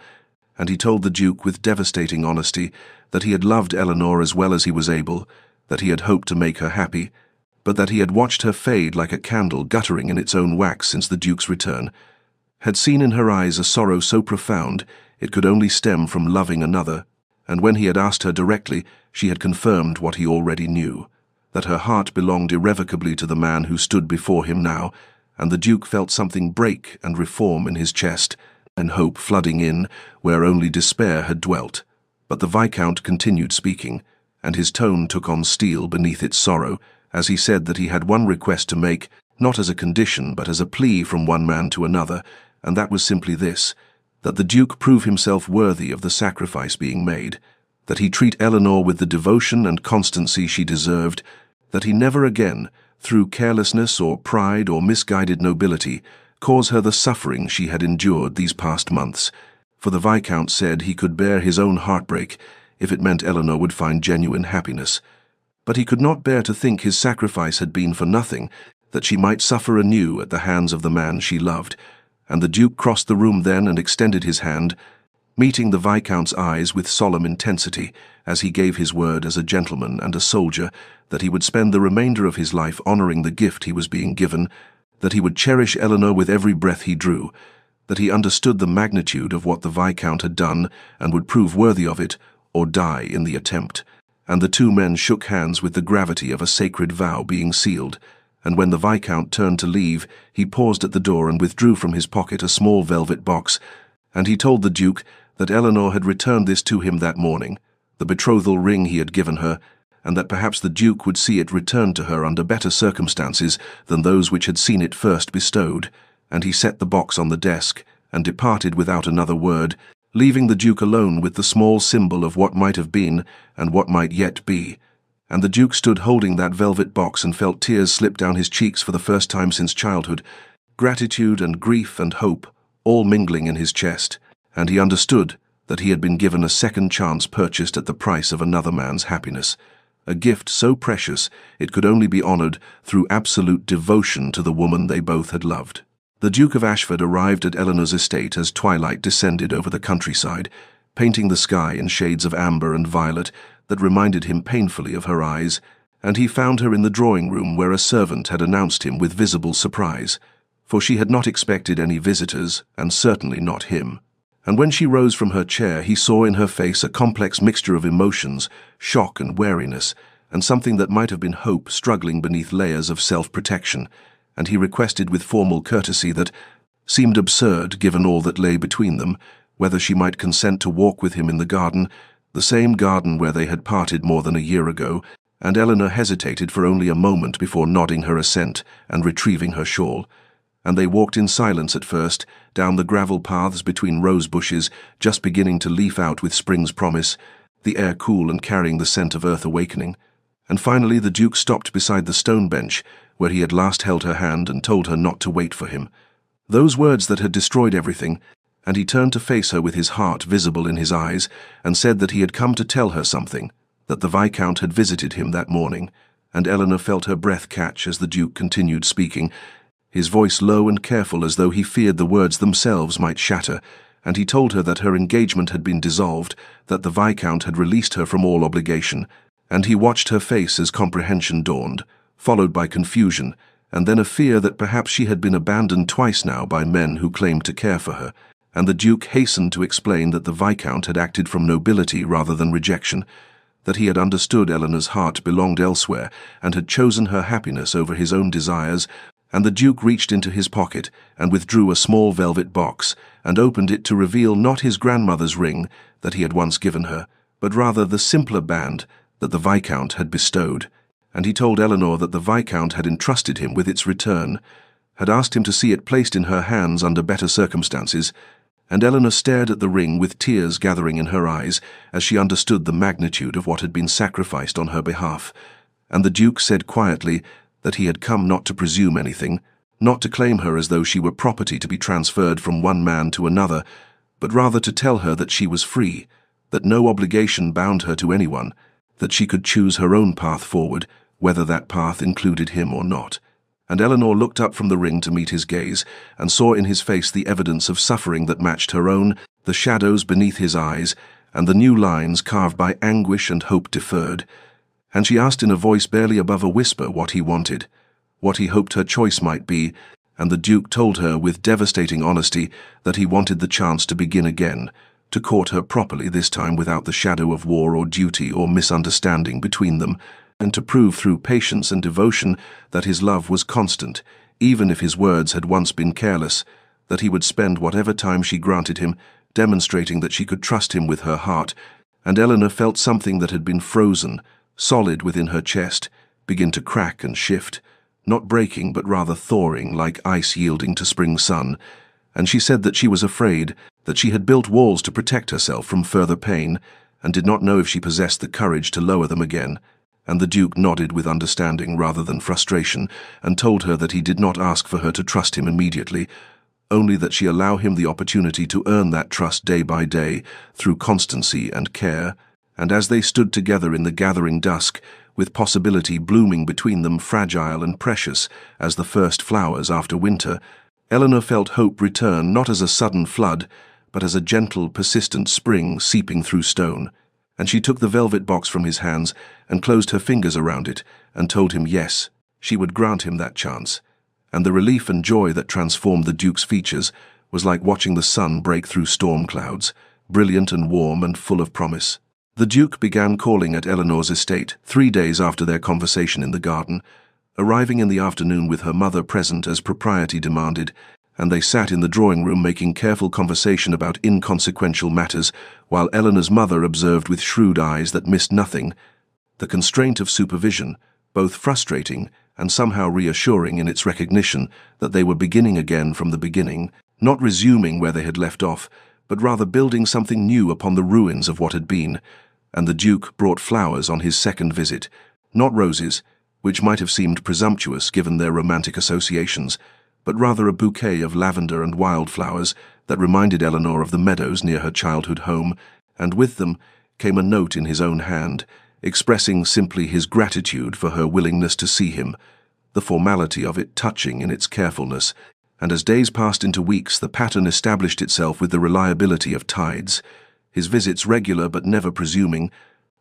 and he told the Duke with devastating honesty that he had loved Eleanor as well as he was able, that he had hoped to make her happy, but that he had watched her fade like a candle guttering in its own wax since the Duke's return, had seen in her eyes a sorrow so profound it could only stem from loving another, and when he had asked her directly, she had confirmed what he already knew, that her heart belonged irrevocably to the man who stood before him now, and the Duke felt something break and reform in his chest, and hope flooding in where only despair had dwelt. But the Viscount continued speaking, and his tone took on steel beneath its sorrow, as he said that he had one request to make, not as a condition but as a plea from one man to another, and that was simply this, that the Duke prove himself worthy of the sacrifice being made, that he treat Eleanor with the devotion and constancy she deserved, that he never again, through carelessness or pride or misguided nobility, cause her the suffering she had endured these past months, for the Viscount said he could bear his own heartbreak if it meant Eleanor would find genuine happiness. But he could not bear to think his sacrifice had been for nothing, that she might suffer anew at the hands of the man she loved, and the Duke crossed the room then and extended his hand, meeting the Viscount's eyes with solemn intensity as he gave his word as a gentleman and a soldier that he would spend the remainder of his life honouring the gift he was being given, that he would cherish Eleanor with every breath he drew, that he understood the magnitude of what the Viscount had done and would prove worthy of it or die in the attempt. And the two men shook hands with the gravity of a sacred vow being sealed, and when the Viscount turned to leave, he paused at the door and withdrew from his pocket a small velvet box, and he told the Duke that Eleanor had returned this to him that morning, the betrothal ring he had given her, and that perhaps the Duke would see it returned to her under better circumstances than those which had seen it first bestowed, and he set the box on the desk and departed without another word, leaving the Duke alone with the small symbol of what might have been and what might yet be. And the Duke stood holding that velvet box and felt tears slip down his cheeks for the first time since childhood, gratitude and grief and hope all mingling in his chest, and he understood that he had been given a second chance purchased at the price of another man's happiness, a gift so precious it could only be honored through absolute devotion to the woman they both had loved. The Duke of Ashford arrived at Eleanor's estate as twilight descended over the countryside, painting the sky in shades of amber and violet that reminded him painfully of her eyes, and he found her in the drawing-room where a servant had announced him with visible surprise, for she had not expected any visitors, and certainly not him. And when she rose from her chair, he saw in her face a complex mixture of emotions, shock and wariness, and something that might have been hope struggling beneath layers of self-protection, and he requested with formal courtesy that seemed absurd given all that lay between them, whether she might consent to walk with him in the garden, the same garden where they had parted more than a year ago, and Eleanor hesitated for only a moment before nodding her assent and retrieving her shawl. And they walked in silence at first, down the gravel paths between rose bushes just beginning to leaf out with spring's promise, the air cool and carrying the scent of earth awakening. And finally the Duke stopped beside the stone bench, where he had last held her hand and told her not to wait for him. Those words that had destroyed everything, and he turned to face her with his heart visible in his eyes, and said that he had come to tell her something, that the Viscount had visited him that morning, and Eleanor felt her breath catch as the Duke continued speaking, his voice low and careful as though he feared the words themselves might shatter, and he told her that her engagement had been dissolved, that the Viscount had released her from all obligation, and he watched her face as comprehension dawned, followed by confusion, and then a fear that perhaps she had been abandoned twice now by men who claimed to care for her, and the Duke hastened to explain that the Viscount had acted from nobility rather than rejection, that he had understood Eleanor's heart belonged elsewhere and had chosen her happiness over his own desires, and the Duke reached into his pocket and withdrew a small velvet box and opened it to reveal not his grandmother's ring that he had once given her, but rather the simpler band that the Viscount had bestowed, and he told Eleanor that the Viscount had entrusted him with its return, had asked him to see it placed in her hands under better circumstances, and Eleanor stared at the ring with tears gathering in her eyes as she understood the magnitude of what had been sacrificed on her behalf, and the Duke said quietly that he had come not to presume anything, not to claim her as though she were property to be transferred from one man to another, but rather to tell her that she was free, that no obligation bound her to anyone, that she could choose her own path forward, whether that path included him or not. And Eleanor looked up from the ring to meet his gaze, and saw in his face the evidence of suffering that matched her own, the shadows beneath his eyes, and the new lines carved by anguish and hope deferred. And she asked in a voice barely above a whisper what he wanted, what he hoped her choice might be, and the Duke told her with devastating honesty that he wanted the chance to begin again, to court her properly this time without the shadow of war or duty or misunderstanding between them, and to prove through patience and devotion that his love was constant, even if his words had once been careless, that he would spend whatever time she granted him, demonstrating that she could trust him with her heart, and Eleanor felt something that had been frozen, solid within her chest, begin to crack and shift, not breaking but rather thawing like ice yielding to spring sun, and she said that she was afraid, that she had built walls to protect herself from further pain, and did not know if she possessed the courage to lower them again, and the Duke nodded with understanding rather than frustration, and told her that he did not ask for her to trust him immediately, only that she allow him the opportunity to earn that trust day by day through constancy and care, and as they stood together in the gathering dusk, with possibility blooming between them fragile and precious as the first flowers after winter, Eleanor felt hope return not as a sudden flood, but as a gentle, persistent spring seeping through stone, and she took the velvet box from his hands and closed her fingers around it and told him yes, she would grant him that chance, and the relief and joy that transformed the Duke's features was like watching the sun break through storm clouds, brilliant and warm and full of promise. The Duke began calling at Eleanor's estate 3 days after their conversation in the garden, arriving in the afternoon with her mother present as propriety demanded, and they sat in the drawing-room making careful conversation about inconsequential matters, while Eleanor's mother observed with shrewd eyes that missed nothing, the constraint of supervision, both frustrating and somehow reassuring in its recognition that they were beginning again from the beginning, not resuming where they had left off, but rather building something new upon the ruins of what had been, and the Duke brought flowers on his second visit, not roses, which might have seemed presumptuous given their romantic associations, but rather a bouquet of lavender and wildflowers that reminded Eleanor of the meadows near her childhood home, and with them came a note in his own hand, expressing simply his gratitude for her willingness to see him, the formality of it touching in its carefulness. And as days passed into weeks, the pattern established itself with the reliability of tides, his visits regular but never presuming,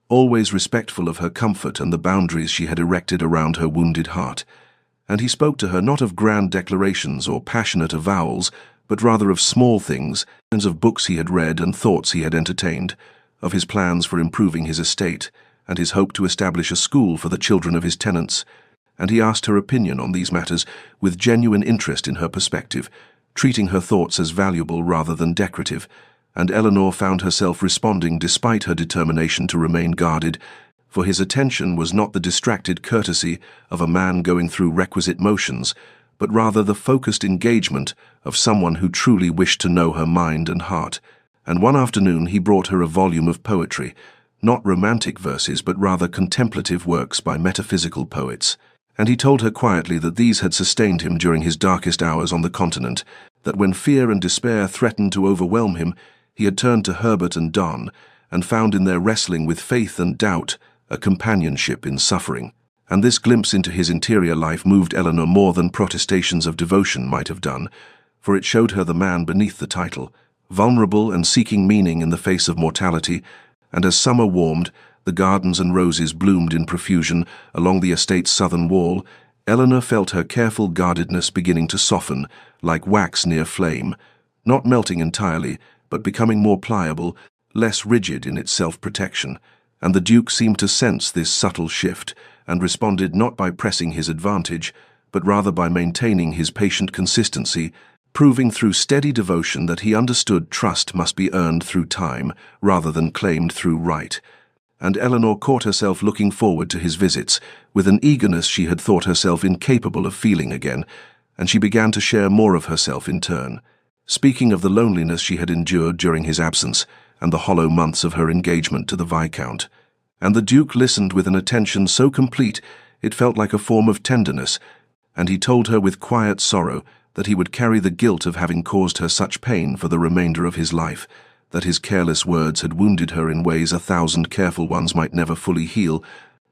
always respectful of her comfort and the boundaries she had erected around her wounded heart. And he spoke to her not of grand declarations or passionate avowals, but rather of small things, and of books he had read and thoughts he had entertained, of his plans for improving his estate, and his hope to establish a school for the children of his tenants. And he asked her opinion on these matters with genuine interest in her perspective, treating her thoughts as valuable rather than decorative, and Eleanor found herself responding despite her determination to remain guarded, for his attention was not the distracted courtesy of a man going through requisite motions, but rather the focused engagement of someone who truly wished to know her mind and heart. And one afternoon he brought her a volume of poetry, not romantic verses but rather contemplative works by metaphysical poets. And he told her quietly that these had sustained him during his darkest hours on the continent, that when fear and despair threatened to overwhelm him, he had turned to Herbert and Don, and found in their wrestling with faith and doubt a companionship in suffering. And this glimpse into his interior life moved Eleanor more than protestations of devotion might have done, for it showed her the man beneath the title, vulnerable and seeking meaning in the face of mortality. And as summer warmed, the gardens and roses bloomed in profusion along the estate's southern wall, Eleanor felt her careful guardedness beginning to soften, like wax near flame, not melting entirely, but becoming more pliable, less rigid in its self-protection. And the Duke seemed to sense this subtle shift, and responded not by pressing his advantage, but rather by maintaining his patient consistency, proving through steady devotion that he understood trust must be earned through time, rather than claimed through right. And Eleanor caught herself looking forward to his visits, with an eagerness she had thought herself incapable of feeling again, and she began to share more of herself in turn, speaking of the loneliness she had endured during his absence, and the hollow months of her engagement to the Viscount. And the Duke listened with an attention so complete it felt like a form of tenderness, and he told her with quiet sorrow that he would carry the guilt of having caused her such pain for the remainder of his life, that his careless words had wounded her in ways 1,000 careful ones might never fully heal,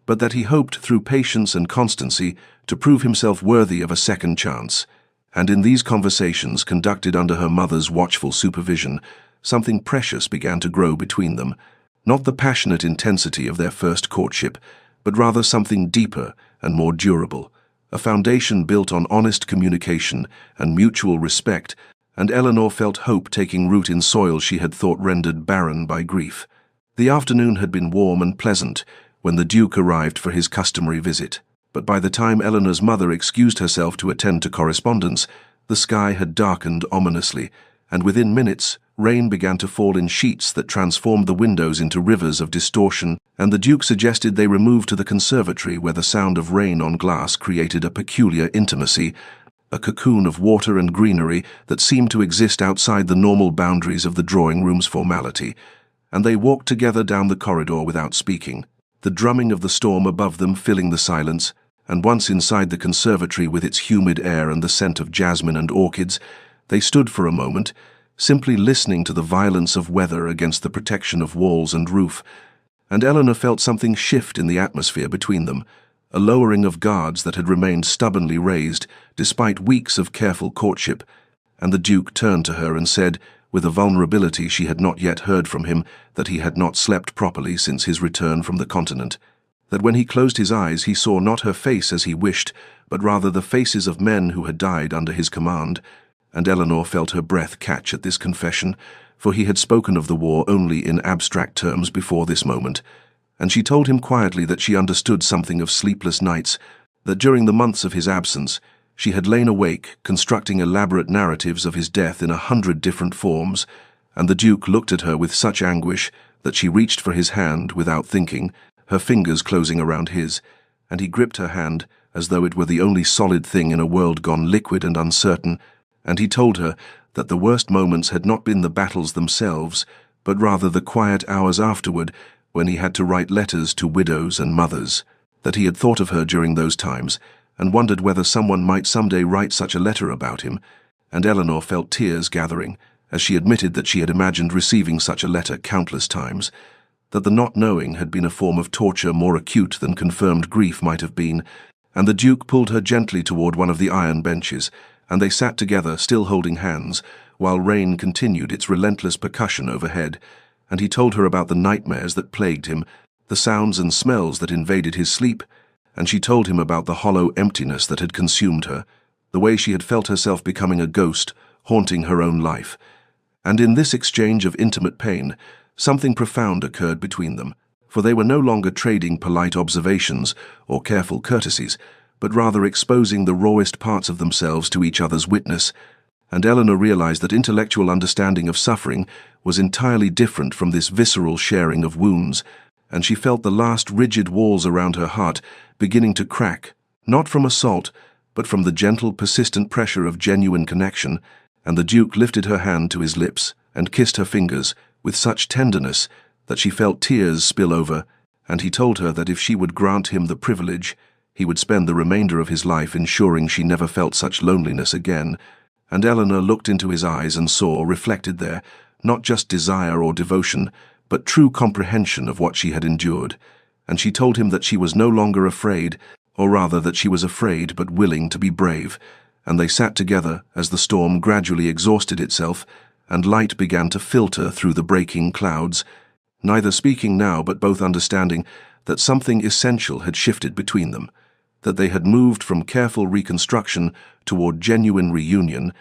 but that he hoped through patience and constancy to prove himself worthy of a second chance. And in these conversations, conducted under her mother's watchful supervision, something precious began to grow between them, not the passionate intensity of their first courtship, but rather something deeper and more durable, a foundation built on honest communication and mutual respect, and Eleanor felt hope taking root in soil she had thought rendered barren by grief. The afternoon had been warm and pleasant when the Duke arrived for his customary visit, but by the time Eleanor's mother excused herself to attend to correspondence, the sky had darkened ominously, and within minutes rain began to fall in sheets that transformed the windows into rivers of distortion, and the Duke suggested they remove to the conservatory where the sound of rain on glass created a peculiar intimacy, a cocoon of water and greenery that seemed to exist outside the normal boundaries of the drawing-room's formality, and they walked together down the corridor without speaking, the drumming of the storm above them filling the silence, and once inside the conservatory with its humid air and the scent of jasmine and orchids, they stood for a moment, simply listening to the violence of weather against the protection of walls and roof, and Eleanor felt something shift in the atmosphere between them, a lowering of guards that had remained stubbornly raised despite weeks of careful courtship, and the Duke turned to her and said, with a vulnerability she had not yet heard from him, that he had not slept properly since his return from the continent, that when he closed his eyes he saw not her face as he wished, but rather the faces of men who had died under his command. And Eleanor felt her breath catch at this confession, for he had spoken of the war only in abstract terms before this moment, and she told him quietly that she understood something of sleepless nights, that during the months of his absence she had lain awake constructing elaborate narratives of his death in 100 different forms, and the Duke looked at her with such anguish that she reached for his hand without thinking, her fingers closing around his, and he gripped her hand as though it were the only solid thing in a world gone liquid and uncertain, and he told her that the worst moments had not been the battles themselves, but rather the quiet hours afterward when he had to write letters to widows and mothers, that he had thought of her during those times, and wondered whether someone might someday write such a letter about him, and Eleanor felt tears gathering, as she admitted that she had imagined receiving such a letter countless times, that the not knowing had been a form of torture more acute than confirmed grief might have been, and the Duke pulled her gently toward one of the iron benches, and they sat together, still holding hands, while rain continued its relentless percussion overhead, and he told her about the nightmares that plagued him, the sounds and smells that invaded his sleep, and she told him about the hollow emptiness that had consumed her, the way she had felt herself becoming a ghost, haunting her own life. And in this exchange of intimate pain, something profound occurred between them, for they were no longer trading polite observations or careful courtesies, but rather exposing the rawest parts of themselves to each other's witness, and Eleanor realized that intellectual understanding of suffering was entirely different from this visceral sharing of wounds, and she felt the last rigid walls around her heart beginning to crack, not from assault, but from the gentle, persistent pressure of genuine connection, and the Duke lifted her hand to his lips and kissed her fingers with such tenderness that she felt tears spill over, and he told her that if she would grant him the privilege, he would spend the remainder of his life ensuring she never felt such loneliness again. And Eleanor looked into his eyes and saw, reflected there, not just desire or devotion, but true comprehension of what she had endured, and she told him that she was no longer afraid, or rather that she was afraid but willing to be brave, and they sat together as the storm gradually exhausted itself, and light began to filter through the breaking clouds, neither speaking now but both understanding that something essential had shifted between them, that they had moved from careful reconstruction toward genuine reunion,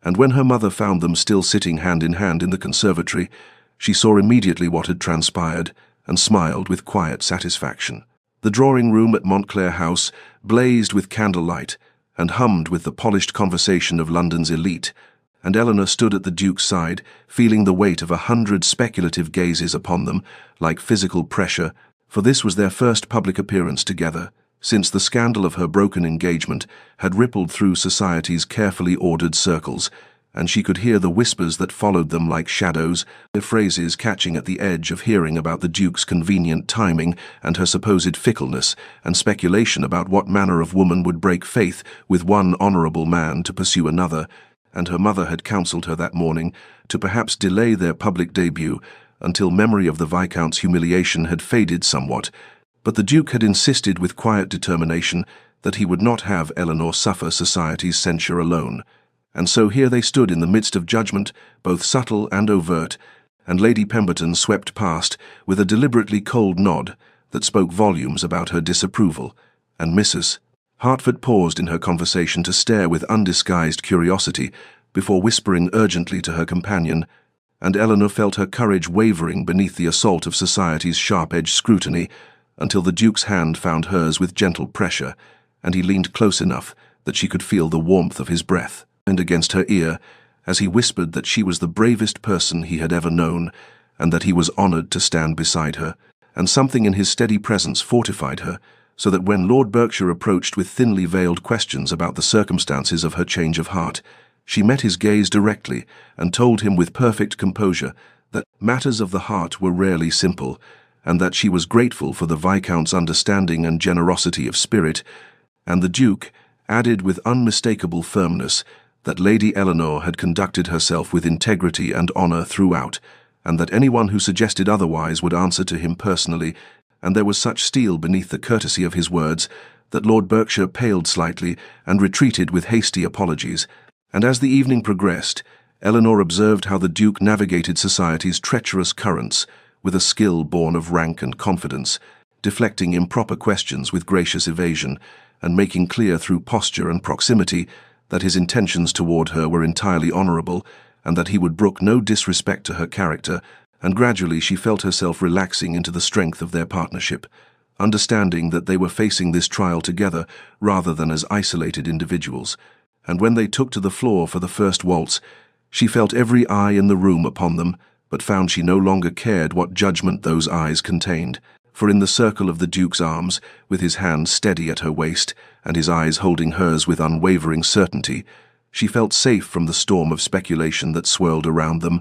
and when her mother found them still sitting hand in hand in the conservatory, she saw immediately what had transpired, and smiled with quiet satisfaction. The drawing-room at Montclair House blazed with candlelight, and hummed with the polished conversation of London's elite, and Eleanor stood at the Duke's side, feeling the weight of 100 speculative gazes upon them, like physical pressure, for this was their first public appearance together, since the scandal of her broken engagement had rippled through society's carefully ordered circles, and she could hear the whispers that followed them like shadows, their phrases catching at the edge of hearing about the Duke's convenient timing and her supposed fickleness, and speculation about what manner of woman would break faith with one honourable man to pursue another, and her mother had counselled her that morning to perhaps delay their public debut until memory of the Viscount's humiliation had faded somewhat, but the Duke had insisted with quiet determination that he would not have Eleanor suffer society's censure alone. And so here they stood in the midst of judgment, both subtle and overt, and Lady Pemberton swept past with a deliberately cold nod that spoke volumes about her disapproval, and Mrs. Hertford paused in her conversation to stare with undisguised curiosity before whispering urgently to her companion, and Eleanor felt her courage wavering beneath the assault of society's sharp-edged scrutiny until the Duke's hand found hers with gentle pressure, and he leaned close enough that she could feel the warmth of his breath and against her ear as he whispered that she was the bravest person he had ever known, and that he was honoured to stand beside her, and something in his steady presence fortified her, so that when Lord Berkshire approached with thinly veiled questions about the circumstances of her change of heart, she met his gaze directly and told him with perfect composure that matters of the heart were rarely simple, and that she was grateful for the Viscount's understanding and generosity of spirit, and the Duke added with unmistakable firmness that Lady Eleanor had conducted herself with integrity and honour throughout, and that anyone who suggested otherwise would answer to him personally, and there was such steel beneath the courtesy of his words that Lord Berkshire paled slightly and retreated with hasty apologies, and as the evening progressed, Eleanor observed how the Duke navigated society's treacherous currents with a skill born of rank and confidence, deflecting improper questions with gracious evasion, and making clear through posture and proximity that his intentions toward her were entirely honourable, and that he would brook no disrespect to her character, and gradually she felt herself relaxing into the strength of their partnership, understanding that they were facing this trial together rather than as isolated individuals, and when they took to the floor for the first waltz, she felt every eye in the room upon them, but found she no longer cared what judgment those eyes contained, for in the circle of the Duke's arms, with his hand steady at her waist, and his eyes holding hers with unwavering certainty, she felt safe from the storm of speculation that swirled around them,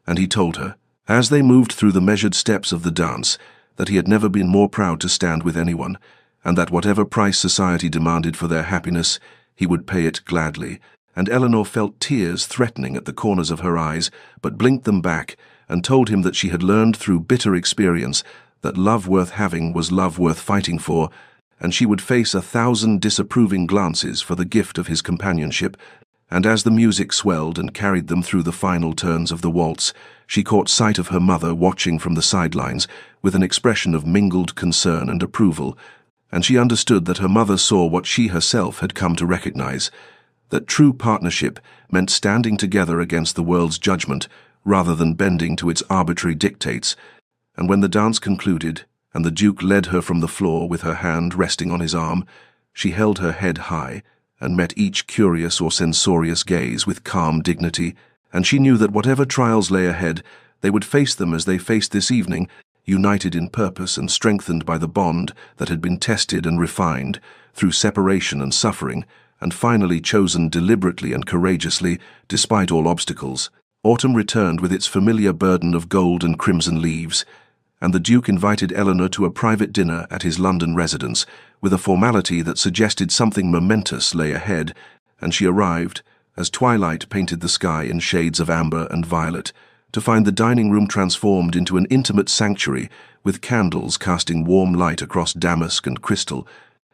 and he told her, as they moved through the measured steps of the dance, that he had never been more proud to stand with anyone, and that whatever price society demanded for their happiness, he would pay it gladly, and Eleanor felt tears threatening at the corners of her eyes, but blinked them back and told him that she had learned through bitter experience that love worth having was love worth fighting for, and she would face 1,000 disapproving glances for the gift of his companionship. And as the music swelled and carried them through the final turns of the waltz, she caught sight of her mother watching from the sidelines with an expression of mingled concern and approval, and she understood that her mother saw what she herself had come to recognize, that true partnership meant standing together against the world's judgment rather than bending to its arbitrary dictates. And when the dance concluded, and the Duke led her from the floor with her hand resting on his arm, she held her head high and met each curious or censorious gaze with calm dignity, and she knew that whatever trials lay ahead, they would face them as they faced this evening, united in purpose and strengthened by the bond that had been tested and refined through separation and suffering, and finally chosen deliberately and courageously, despite all obstacles. Autumn returned with its familiar burden of gold and crimson leaves, and the Duke invited Eleanor to a private dinner at his London residence, with a formality that suggested something momentous lay ahead, and she arrived, as twilight painted the sky in shades of amber and violet, to find the dining room transformed into an intimate sanctuary with candles casting warm light across damask and crystal,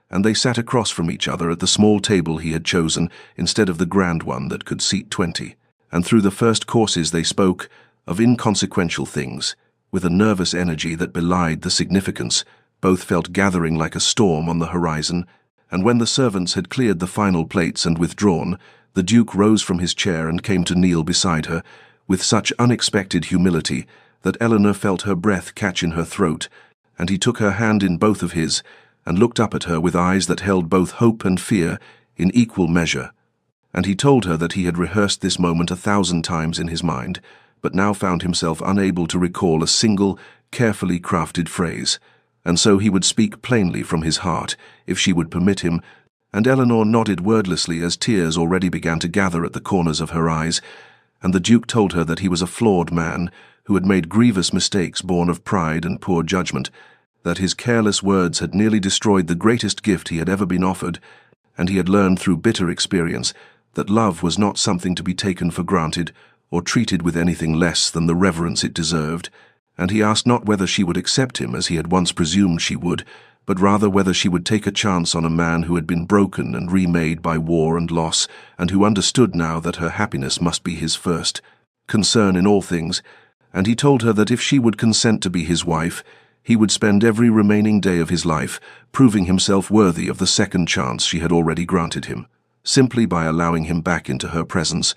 and they sat across from each other at the small table he had chosen instead of the grand one that could seat 20. And through the first courses they spoke of inconsequential things, with a nervous energy that belied the significance. Both felt gathering like a storm on the horizon, and when the servants had cleared the final plates and withdrawn, the Duke rose from his chair and came to kneel beside her, with such unexpected humility that Eleanor felt her breath catch in her throat, and he took her hand in both of his and looked up at her with eyes that held both hope and fear in equal measure. And he told her that he had rehearsed this moment 1,000 times in his mind, but now found himself unable to recall a single, carefully crafted phrase, and so he would speak plainly from his heart, if she would permit him, and Eleanor nodded wordlessly as tears already began to gather at the corners of her eyes, and the Duke told her that he was a flawed man who had made grievous mistakes born of pride and poor judgment, that his careless words had nearly destroyed the greatest gift he had ever been offered, and he had learned through bitter experience that love was not something to be taken for granted or treated with anything less than the reverence it deserved, and he asked not whether she would accept him as he had once presumed she would, but rather whether she would take a chance on a man who had been broken and remade by war and loss, and who understood now that her happiness must be his first concern in all things, and he told her that if she would consent to be his wife, he would spend every remaining day of his life proving himself worthy of the second chance she had already granted him, simply by allowing him back into her presence.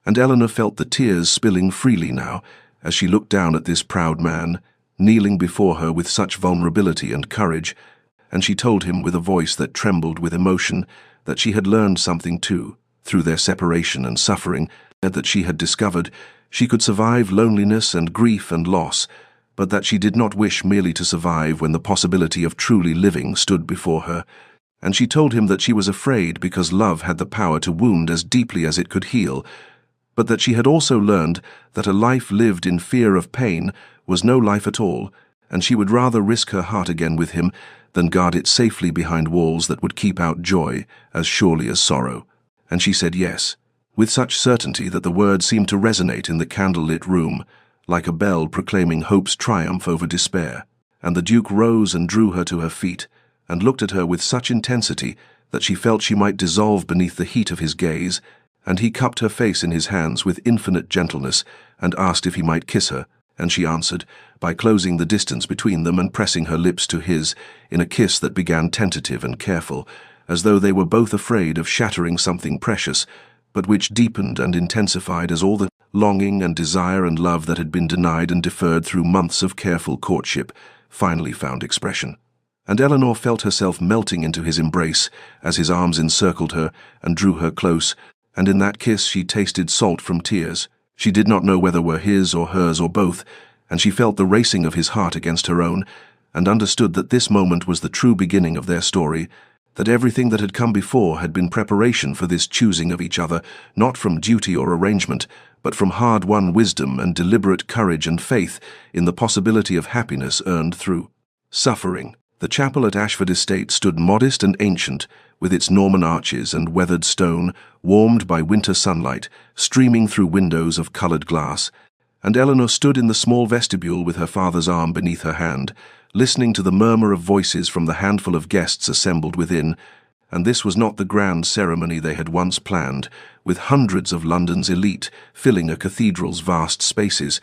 And Eleanor felt the tears spilling freely now, as she looked down at this proud man, kneeling before her with such vulnerability and courage, and she told him with a voice that trembled with emotion that she had learned something too, through their separation and suffering, that she had discovered she could survive loneliness and grief and loss, but that she did not wish merely to survive when the possibility of truly living stood before her. And she told him that she was afraid because love had the power to wound as deeply as it could heal, but that she had also learned that a life lived in fear of pain was no life at all, and she would rather risk her heart again with him than guard it safely behind walls that would keep out joy as surely as sorrow. And she said yes, with such certainty that the words seemed to resonate in the candle-lit room, like a bell proclaiming hope's triumph over despair. And the Duke rose and drew her to her feet, and looked at her with such intensity that she felt she might dissolve beneath the heat of his gaze, and he cupped her face in his hands with infinite gentleness and asked if he might kiss her, and she answered by closing the distance between them and pressing her lips to his in a kiss that began tentative and careful, as though they were both afraid of shattering something precious, but which deepened and intensified as all the longing and desire and love that had been denied and deferred through months of careful courtship finally found expression. And Eleanor felt herself melting into his embrace as his arms encircled her and drew her close, and in that kiss she tasted salt from tears. She did not know whether were his or hers or both, and she felt the racing of his heart against her own, and understood that this moment was the true beginning of their story, that everything that had come before had been preparation for this choosing of each other, not from duty or arrangement, but from hard-won wisdom and deliberate courage and faith in the possibility of happiness earned through suffering. The chapel at Ashford Estate stood modest and ancient, with its Norman arches and weathered stone, warmed by winter sunlight, streaming through windows of coloured glass, and Eleanor stood in the small vestibule with her father's arm beneath her hand, listening to the murmur of voices from the handful of guests assembled within. And this was not the grand ceremony they had once planned, with hundreds of London's elite filling a cathedral's vast spaces,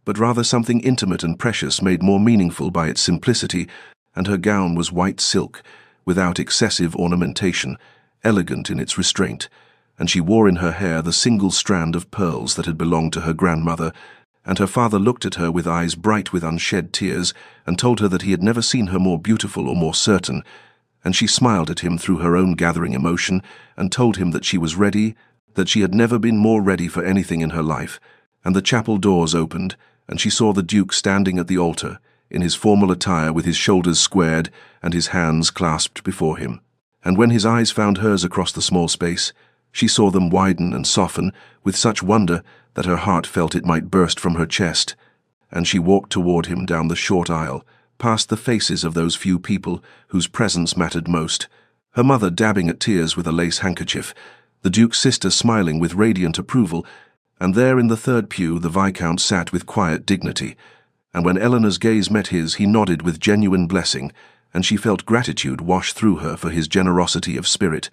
but rather something intimate and precious made more meaningful by its simplicity, and her gown was white silk, without excessive ornamentation, elegant in its restraint, and she wore in her hair the single strand of pearls that had belonged to her grandmother, and her father looked at her with eyes bright with unshed tears, and told her that he had never seen her more beautiful or more certain, and she smiled at him through her own gathering emotion, and told him that she was ready, that she had never been more ready for anything in her life, and the chapel doors opened, and she saw the Duke standing at the altar, in his formal attire with his shoulders squared and his hands clasped before him. And when his eyes found hers across the small space, she saw them widen and soften with such wonder that her heart felt it might burst from her chest, and she walked toward him down the short aisle, past the faces of those few people whose presence mattered most, her mother dabbing at tears with a lace handkerchief, the Duke's sister smiling with radiant approval, and there in the third pew the Viscount sat with quiet dignity, and when Eleanor's gaze met his he nodded with genuine blessing, and she felt gratitude wash through her for his generosity of spirit.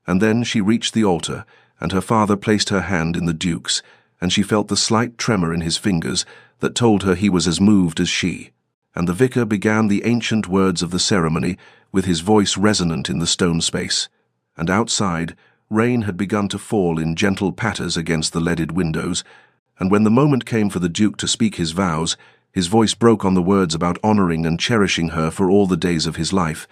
And then she reached the altar, and her father placed her hand in the Duke's, and she felt the slight tremor in his fingers that told her he was as moved as she. And the vicar began the ancient words of the ceremony, with his voice resonant in the stone space. And outside, rain had begun to fall in gentle patters against the leaded windows, and when the moment came for the Duke to speak his vows, his voice broke on the words about honouring and cherishing her for all the days of his life,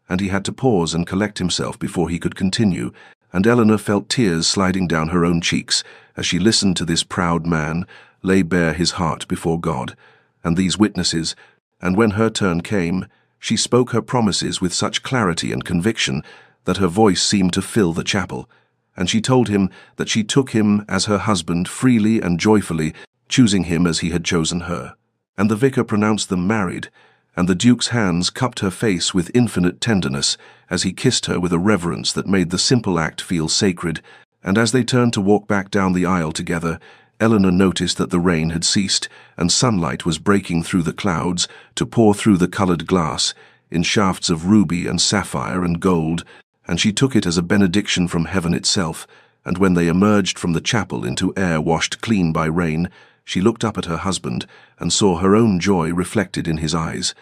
and he had to pause and collect himself before he could continue, and Eleanor felt tears sliding down her own cheeks as she listened to this proud man lay bare his heart before God, and these witnesses, and when her turn came, she spoke her promises with such clarity and conviction that her voice seemed to fill the chapel, and she told him that she took him as her husband freely and joyfully, choosing him as he had chosen her. And the vicar pronounced them married, and the Duke's hands cupped her face with infinite tenderness as he kissed her with a reverence that made the simple act feel sacred, and as they turned to walk back down the aisle together, Eleanor noticed that the rain had ceased, and sunlight was breaking through the clouds to pour through the coloured glass in shafts of ruby and sapphire and gold, and she took it as a benediction from heaven itself, and when they emerged from the chapel into air washed clean by rain, she looked up at her husband and saw her own joy reflected in his eyes,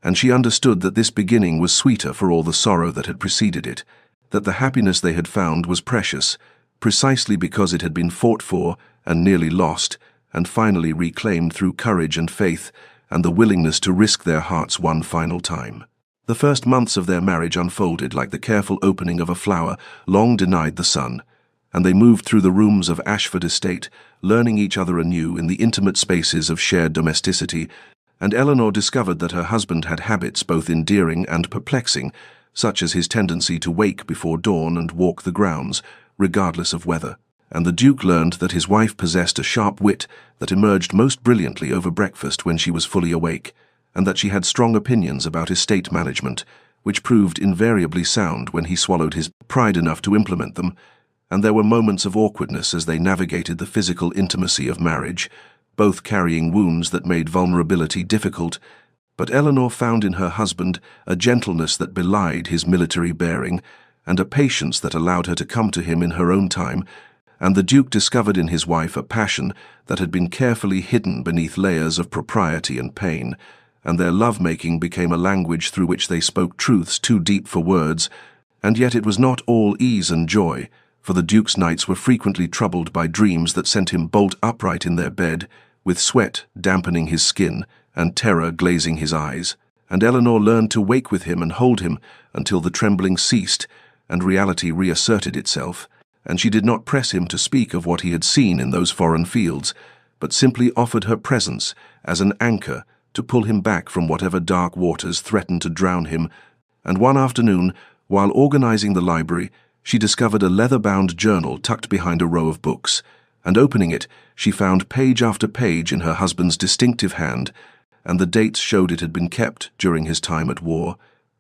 and she understood that this beginning was sweeter for all the sorrow that had preceded it, that the happiness they had found was precious, precisely because it had been fought for and nearly lost, and finally reclaimed through courage and faith and the willingness to risk their hearts one final time. The first months of their marriage unfolded like the careful opening of a flower long denied the sun, and they moved through the rooms of Ashford Estate, learning each other anew in the intimate spaces of shared domesticity, and Eleanor discovered that her husband had habits both endearing and perplexing, such as his tendency to wake before dawn and walk the grounds, regardless of weather, and the Duke learned that his wife possessed a sharp wit that emerged most brilliantly over breakfast when she was fully awake, and that she had strong opinions about estate management, which proved invariably sound when he swallowed his pride enough to implement them, and there were moments of awkwardness as they navigated the physical intimacy of marriage, both carrying wounds that made vulnerability difficult, but Eleanor found in her husband a gentleness that belied his military bearing, and a patience that allowed her to come to him in her own time, and the Duke discovered in his wife a passion that had been carefully hidden beneath layers of propriety and pain, and their love-making became a language through which they spoke truths too deep for words, and yet it was not all ease and joy, for the Duke's nights were frequently troubled by dreams that sent him bolt upright in their bed, with sweat dampening his skin and terror glazing his eyes, and Eleanor learned to wake with him and hold him until the trembling ceased and reality reasserted itself, and she did not press him to speak of what he had seen in those foreign fields, but simply offered her presence as an anchor to pull him back from whatever dark waters threatened to drown him. And one afternoon, while organizing the library, she discovered a leather-bound journal tucked behind a row of books, and opening it, she found page after page in her husband's distinctive hand, and the dates showed it had been kept during his time at war,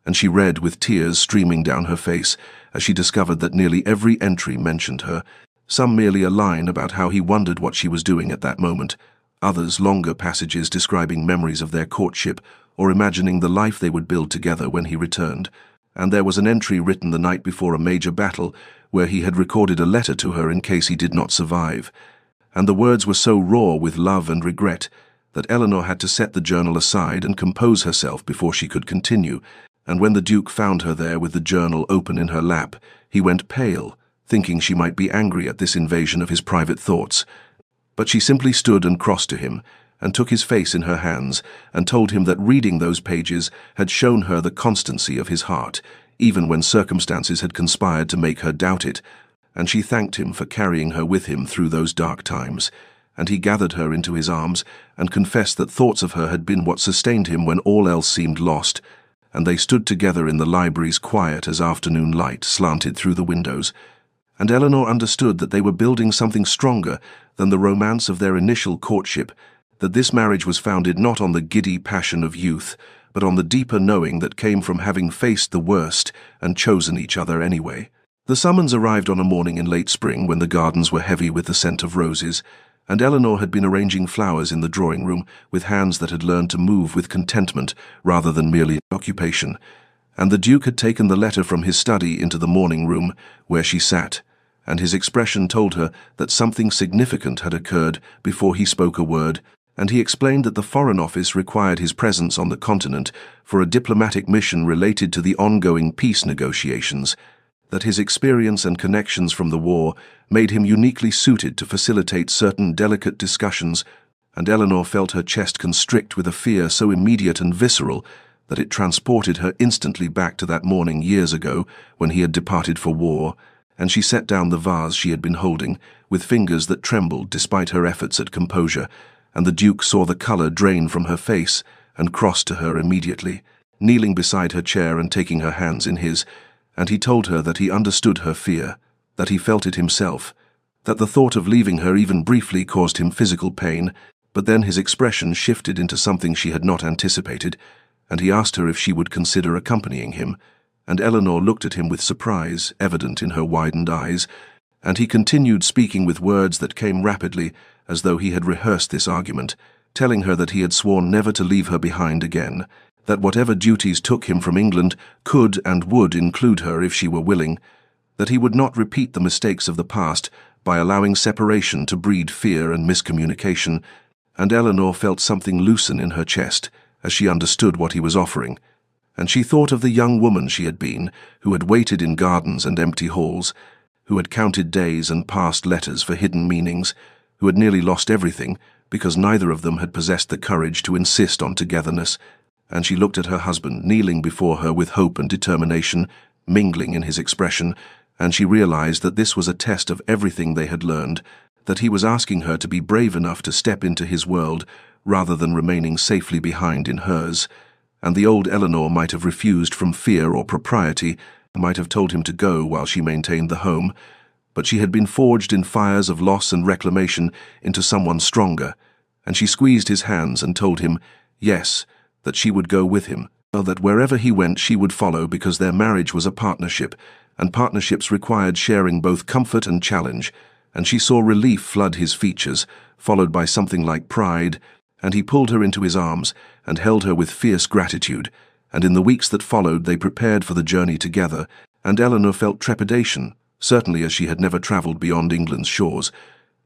and she read with tears streaming down her face as she discovered that nearly every entry mentioned her, some merely a line about how he wondered what she was doing at that moment, others longer passages describing memories of their courtship or imagining the life they would build together when he returned. And there was an entry written the night before a major battle where he had recorded a letter to her in case he did not survive. And the words were so raw with love and regret that Eleanor had to set the journal aside and compose herself before she could continue, and when the Duke found her there with the journal open in her lap, he went pale, thinking she might be angry at this invasion of his private thoughts. But she simply stood and crossed to him, and took his face in her hands, and told him that reading those pages had shown her the constancy of his heart, even when circumstances had conspired to make her doubt it, and she thanked him for carrying her with him through those dark times. And he gathered her into his arms, and confessed that thoughts of her had been what sustained him when all else seemed lost, and they stood together in the library's quiet as afternoon light slanted through the windows. And Eleanor understood that they were building something stronger than the romance of their initial courtship, that this marriage was founded not on the giddy passion of youth, but on the deeper knowing that came from having faced the worst and chosen each other anyway. The summons arrived on a morning in late spring when the gardens were heavy with the scent of roses, and Eleanor had been arranging flowers in the drawing room with hands that had learned to move with contentment rather than merely occupation, and the Duke had taken the letter from his study into the morning room where she sat, and his expression told her that something significant had occurred before he spoke a word, and he explained that the Foreign Office required his presence on the continent for a diplomatic mission related to the ongoing peace negotiations, that his experience and connections from the war made him uniquely suited to facilitate certain delicate discussions, and Eleanor felt her chest constrict with a fear so immediate and visceral that it transported her instantly back to that morning years ago when he had departed for war, and she set down the vase she had been holding with fingers that trembled despite her efforts at composure, and the Duke saw the colour drain from her face and crossed to her immediately, kneeling beside her chair and taking her hands in his, and he told her that he understood her fear, that he felt it himself, that the thought of leaving her even briefly caused him physical pain, but then his expression shifted into something she had not anticipated, and he asked her if she would consider accompanying him, and Eleanor looked at him with surprise evident in her widened eyes, and he continued speaking with words that came rapidly as though he had rehearsed this argument, telling her that he had sworn never to leave her behind again, that whatever duties took him from England could and would include her if she were willing, that he would not repeat the mistakes of the past by allowing separation to breed fear and miscommunication, and Eleanor felt something loosen in her chest as she understood what he was offering, and she thought of the young woman she had been, who had waited in gardens and empty halls, who had counted days and passed letters for hidden meanings, who had nearly lost everything because neither of them had possessed the courage to insist on togetherness, and she looked at her husband kneeling before her with hope and determination mingling in his expression, and she realized that this was a test of everything they had learned, that he was asking her to be brave enough to step into his world rather than remaining safely behind in hers, and the old Eleanor might have refused from fear or propriety, might have told him to go while she maintained the home, but she had been forged in fires of loss and reclamation into someone stronger, and she squeezed his hands and told him, yes, that she would go with him, that wherever he went she would follow because their marriage was a partnership, and partnerships required sharing both comfort and challenge, and she saw relief flood his features, followed by something like pride, and he pulled her into his arms and held her with fierce gratitude, and in the weeks that followed they prepared for the journey together, and Eleanor felt trepidation, certainly as she had never travelled beyond England's shores,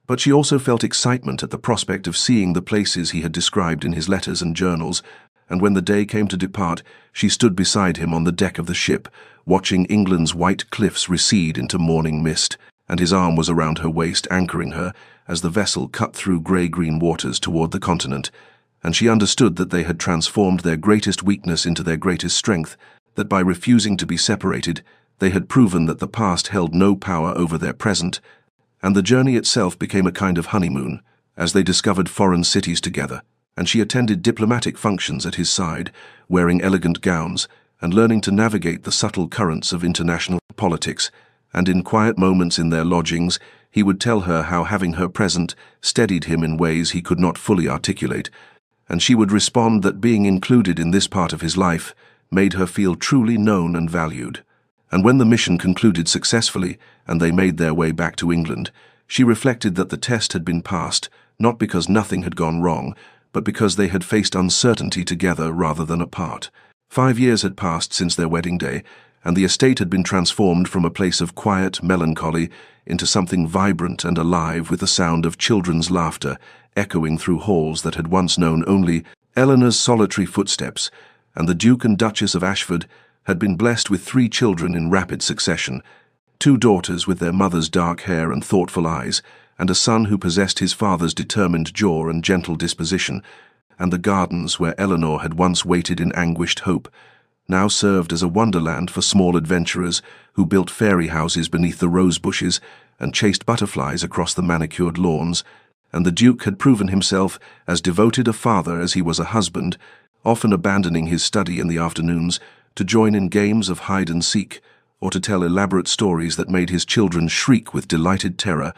but she also felt excitement at the prospect of seeing the places he had described in his letters and journals, and when the day came to depart, she stood beside him on the deck of the ship, watching England's white cliffs recede into morning mist, and his arm was around her waist anchoring her as the vessel cut through grey-green waters toward the continent, and she understood that they had transformed their greatest weakness into their greatest strength, that by refusing to be separated, they had proven that the past held no power over their present, and the journey itself became a kind of honeymoon, as they discovered foreign cities together, and she attended diplomatic functions at his side, wearing elegant gowns, and learning to navigate the subtle currents of international politics, and in quiet moments in their lodgings, he would tell her how having her present steadied him in ways he could not fully articulate, and she would respond that being included in this part of his life made her feel truly known and valued. And when the mission concluded successfully and they made their way back to England, she reflected that the test had been passed, not because nothing had gone wrong, but because they had faced uncertainty together rather than apart. 5 years had passed since their wedding day, and the estate had been transformed from a place of quiet melancholy into something vibrant and alive, with the sound of children's laughter echoing through halls that had once known only Eleanor's solitary footsteps. And the Duke and Duchess of Ashford had been blessed with 3 children in rapid succession: 2 daughters with their mother's dark hair and thoughtful eyes, and a son who possessed his father's determined jaw and gentle disposition. And the gardens where Eleanor had once waited in anguished hope now served as a wonderland for small adventurers who built fairy houses beneath the rose bushes and chased butterflies across the manicured lawns. And the Duke had proven himself as devoted a father as he was a husband, often abandoning his study in the afternoons to join in games of hide-and-seek or to tell elaborate stories that made his children shriek with delighted terror.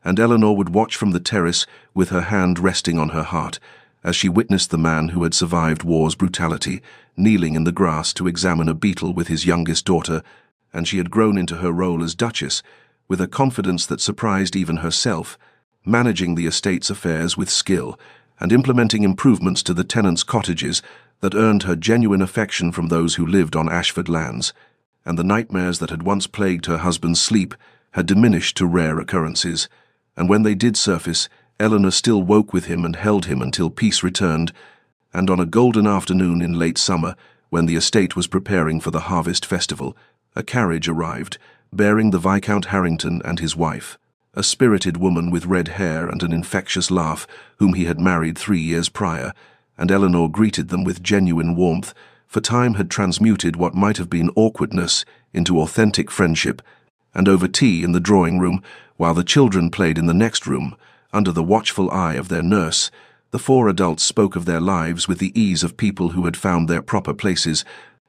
And Eleanor would watch from the terrace with her hand resting on her heart as she witnessed the man who had survived war's brutality kneeling in the grass to examine a beetle with his youngest daughter. And she had grown into her role as Duchess with a confidence that surprised even herself, managing the estate's affairs with skill and implementing improvements to the tenants' cottages that earned her genuine affection from those who lived on Ashford lands. And the nightmares that had once plagued her husband's sleep had diminished to rare occurrences, and when they did surface, Eleanor still woke with him and held him until peace returned. And on a golden afternoon in late summer, when the estate was preparing for the harvest festival, a carriage arrived, bearing the Viscount Harrington and his wife, a spirited woman with red hair and an infectious laugh, whom he had married 3 years prior. And Eleanor greeted them with genuine warmth, for time had transmuted what might have been awkwardness into authentic friendship. And over tea in the drawing room, while the children played in the next room, under the watchful eye of their nurse, the 4 adults spoke of their lives with the ease of people who had found their proper places.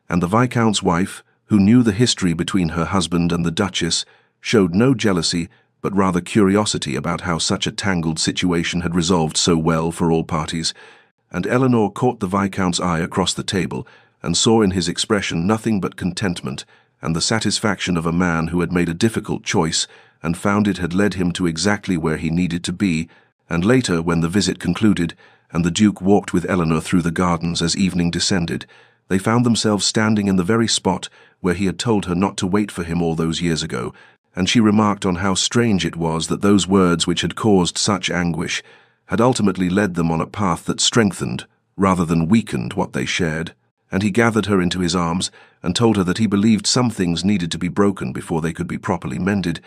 And the Viscount's wife, who knew the history between her husband and the Duchess, showed no jealousy, but rather curiosity about how such a tangled situation had resolved so well for all parties. And Eleanor caught the Viscount's eye across the table and saw in his expression nothing but contentment and the satisfaction of a man who had made a difficult choice and found it had led him to exactly where he needed to be. And later, when the visit concluded and the Duke walked with Eleanor through the gardens as evening descended, they found themselves standing in the very spot where he had told her not to wait for him all those years ago. And she remarked on how strange it was that those words which had caused such anguish had ultimately led them on a path that strengthened rather than weakened what they shared. And he gathered her into his arms and told her that he believed some things needed to be broken before they could be properly mended,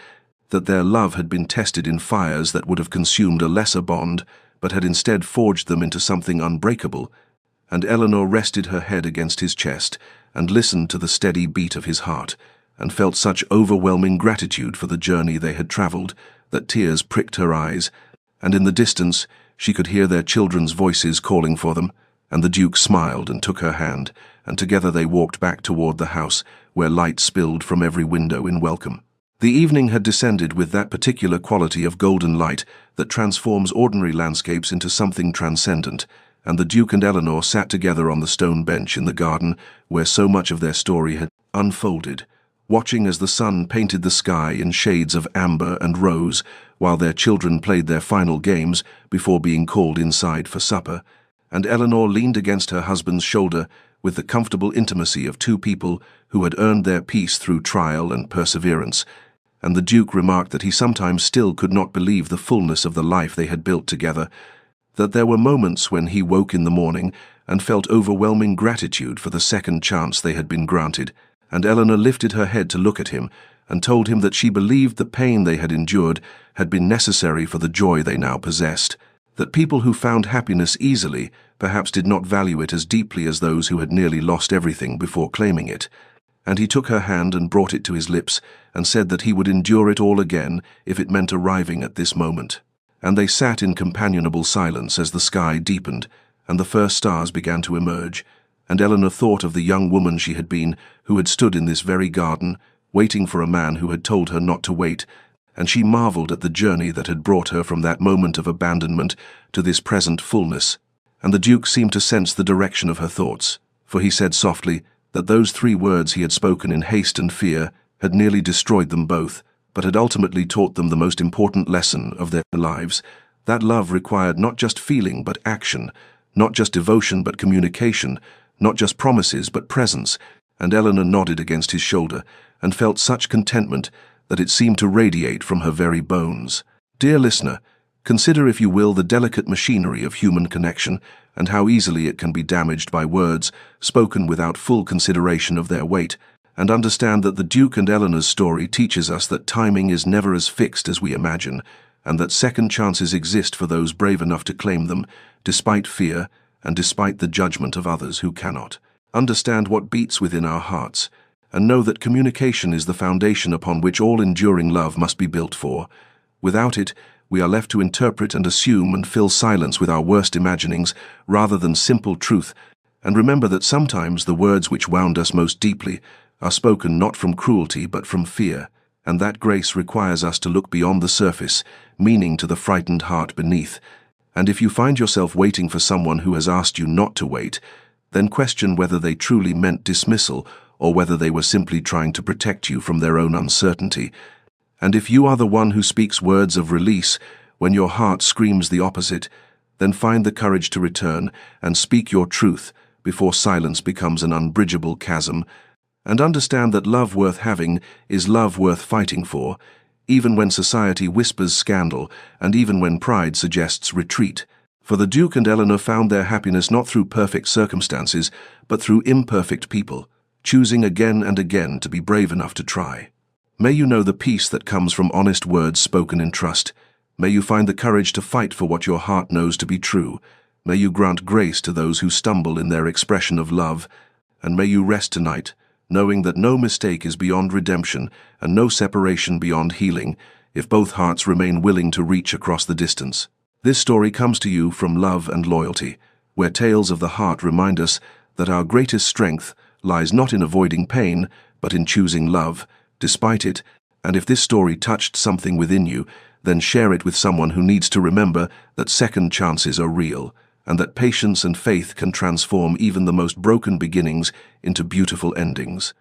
that their love had been tested in fires that would have consumed a lesser bond, but had instead forged them into something unbreakable. And Eleanor rested her head against his chest and listened to the steady beat of his heart, and felt such overwhelming gratitude for the journey they had travelled that tears pricked her eyes. And in the distance she could hear their children's voices calling for them, and the Duke smiled and took her hand, and together they walked back toward the house, where light spilled from every window in welcome. The evening had descended with that particular quality of golden light that transforms ordinary landscapes into something transcendent, and the Duke and Eleanor sat together on the stone bench in the garden where so much of their story had unfolded, watching as the sun painted the sky in shades of amber and rose, while their children played their final games before being called inside for supper. And Eleanor leaned against her husband's shoulder with the comfortable intimacy of 2 people who had earned their peace through trial and perseverance. And the Duke remarked that he sometimes still could not believe the fullness of the life they had built together, that there were moments when he woke in the morning and felt overwhelming gratitude for the second chance they had been granted. And Eleanor lifted her head to look at him and told him that she believed the pain they had endured had been necessary for the joy they now possessed, that people who found happiness easily perhaps did not value it as deeply as those who had nearly lost everything before claiming it. And he took her hand and brought it to his lips and said that he would endure it all again if it meant arriving at this moment. And they sat in companionable silence as the sky deepened and the first stars began to emerge. And Eleanor thought of the young woman she had been, who had stood in this very garden, waiting for a man who had told her not to wait, and she marveled at the journey that had brought her from that moment of abandonment to this present fullness. And the Duke seemed to sense the direction of her thoughts, for he said softly, that those 3 words he had spoken in haste and fear had nearly destroyed them both, but had ultimately taught them the most important lesson of their lives. That love required not just feeling but action, not just devotion but communication, not just promises but presence, and Eleanor nodded against his shoulder and felt such contentment that it seemed to radiate from her very bones. Dear listener, consider, if you will, the delicate machinery of human connection and how easily it can be damaged by words spoken without full consideration of their weight, and understand that the Duke and Eleanor's story teaches us that timing is never as fixed as we imagine, and that second chances exist for those brave enough to claim them, despite fear and despite the judgment of others who cannot. Understand what beats within our hearts, and know that communication is the foundation upon which all enduring love must be built for. Without it, we are left to interpret and assume and fill silence with our worst imaginings rather than simple truth, and remember that sometimes the words which wound us most deeply are spoken not from cruelty but from fear, and that grace requires us to look beyond the surface, meaning to the frightened heart beneath. And if you find yourself waiting for someone who has asked you not to wait, then question whether they truly meant dismissal or whether they were simply trying to protect you from their own uncertainty. And if you are the one who speaks words of release when your heart screams the opposite, then find the courage to return and speak your truth before silence becomes an unbridgeable chasm, and understand that love worth having is love worth fighting for, even when society whispers scandal and even when pride suggests retreat. For the Duke and Eleanor found their happiness not through perfect circumstances, but through imperfect people, choosing again and again to be brave enough to try. May you know the peace that comes from honest words spoken in trust. May you find the courage to fight for what your heart knows to be true. May you grant grace to those who stumble in their expression of love. And may you rest tonight, knowing that no mistake is beyond redemption and no separation beyond healing, if both hearts remain willing to reach across the distance. This story comes to you from Love and Loyalty, where tales of the heart remind us that our greatest strength lies not in avoiding pain, but in choosing love, despite it. And if this story touched something within you, then share it with someone who needs to remember that second chances are real, and that patience and faith can transform even the most broken beginnings into beautiful endings.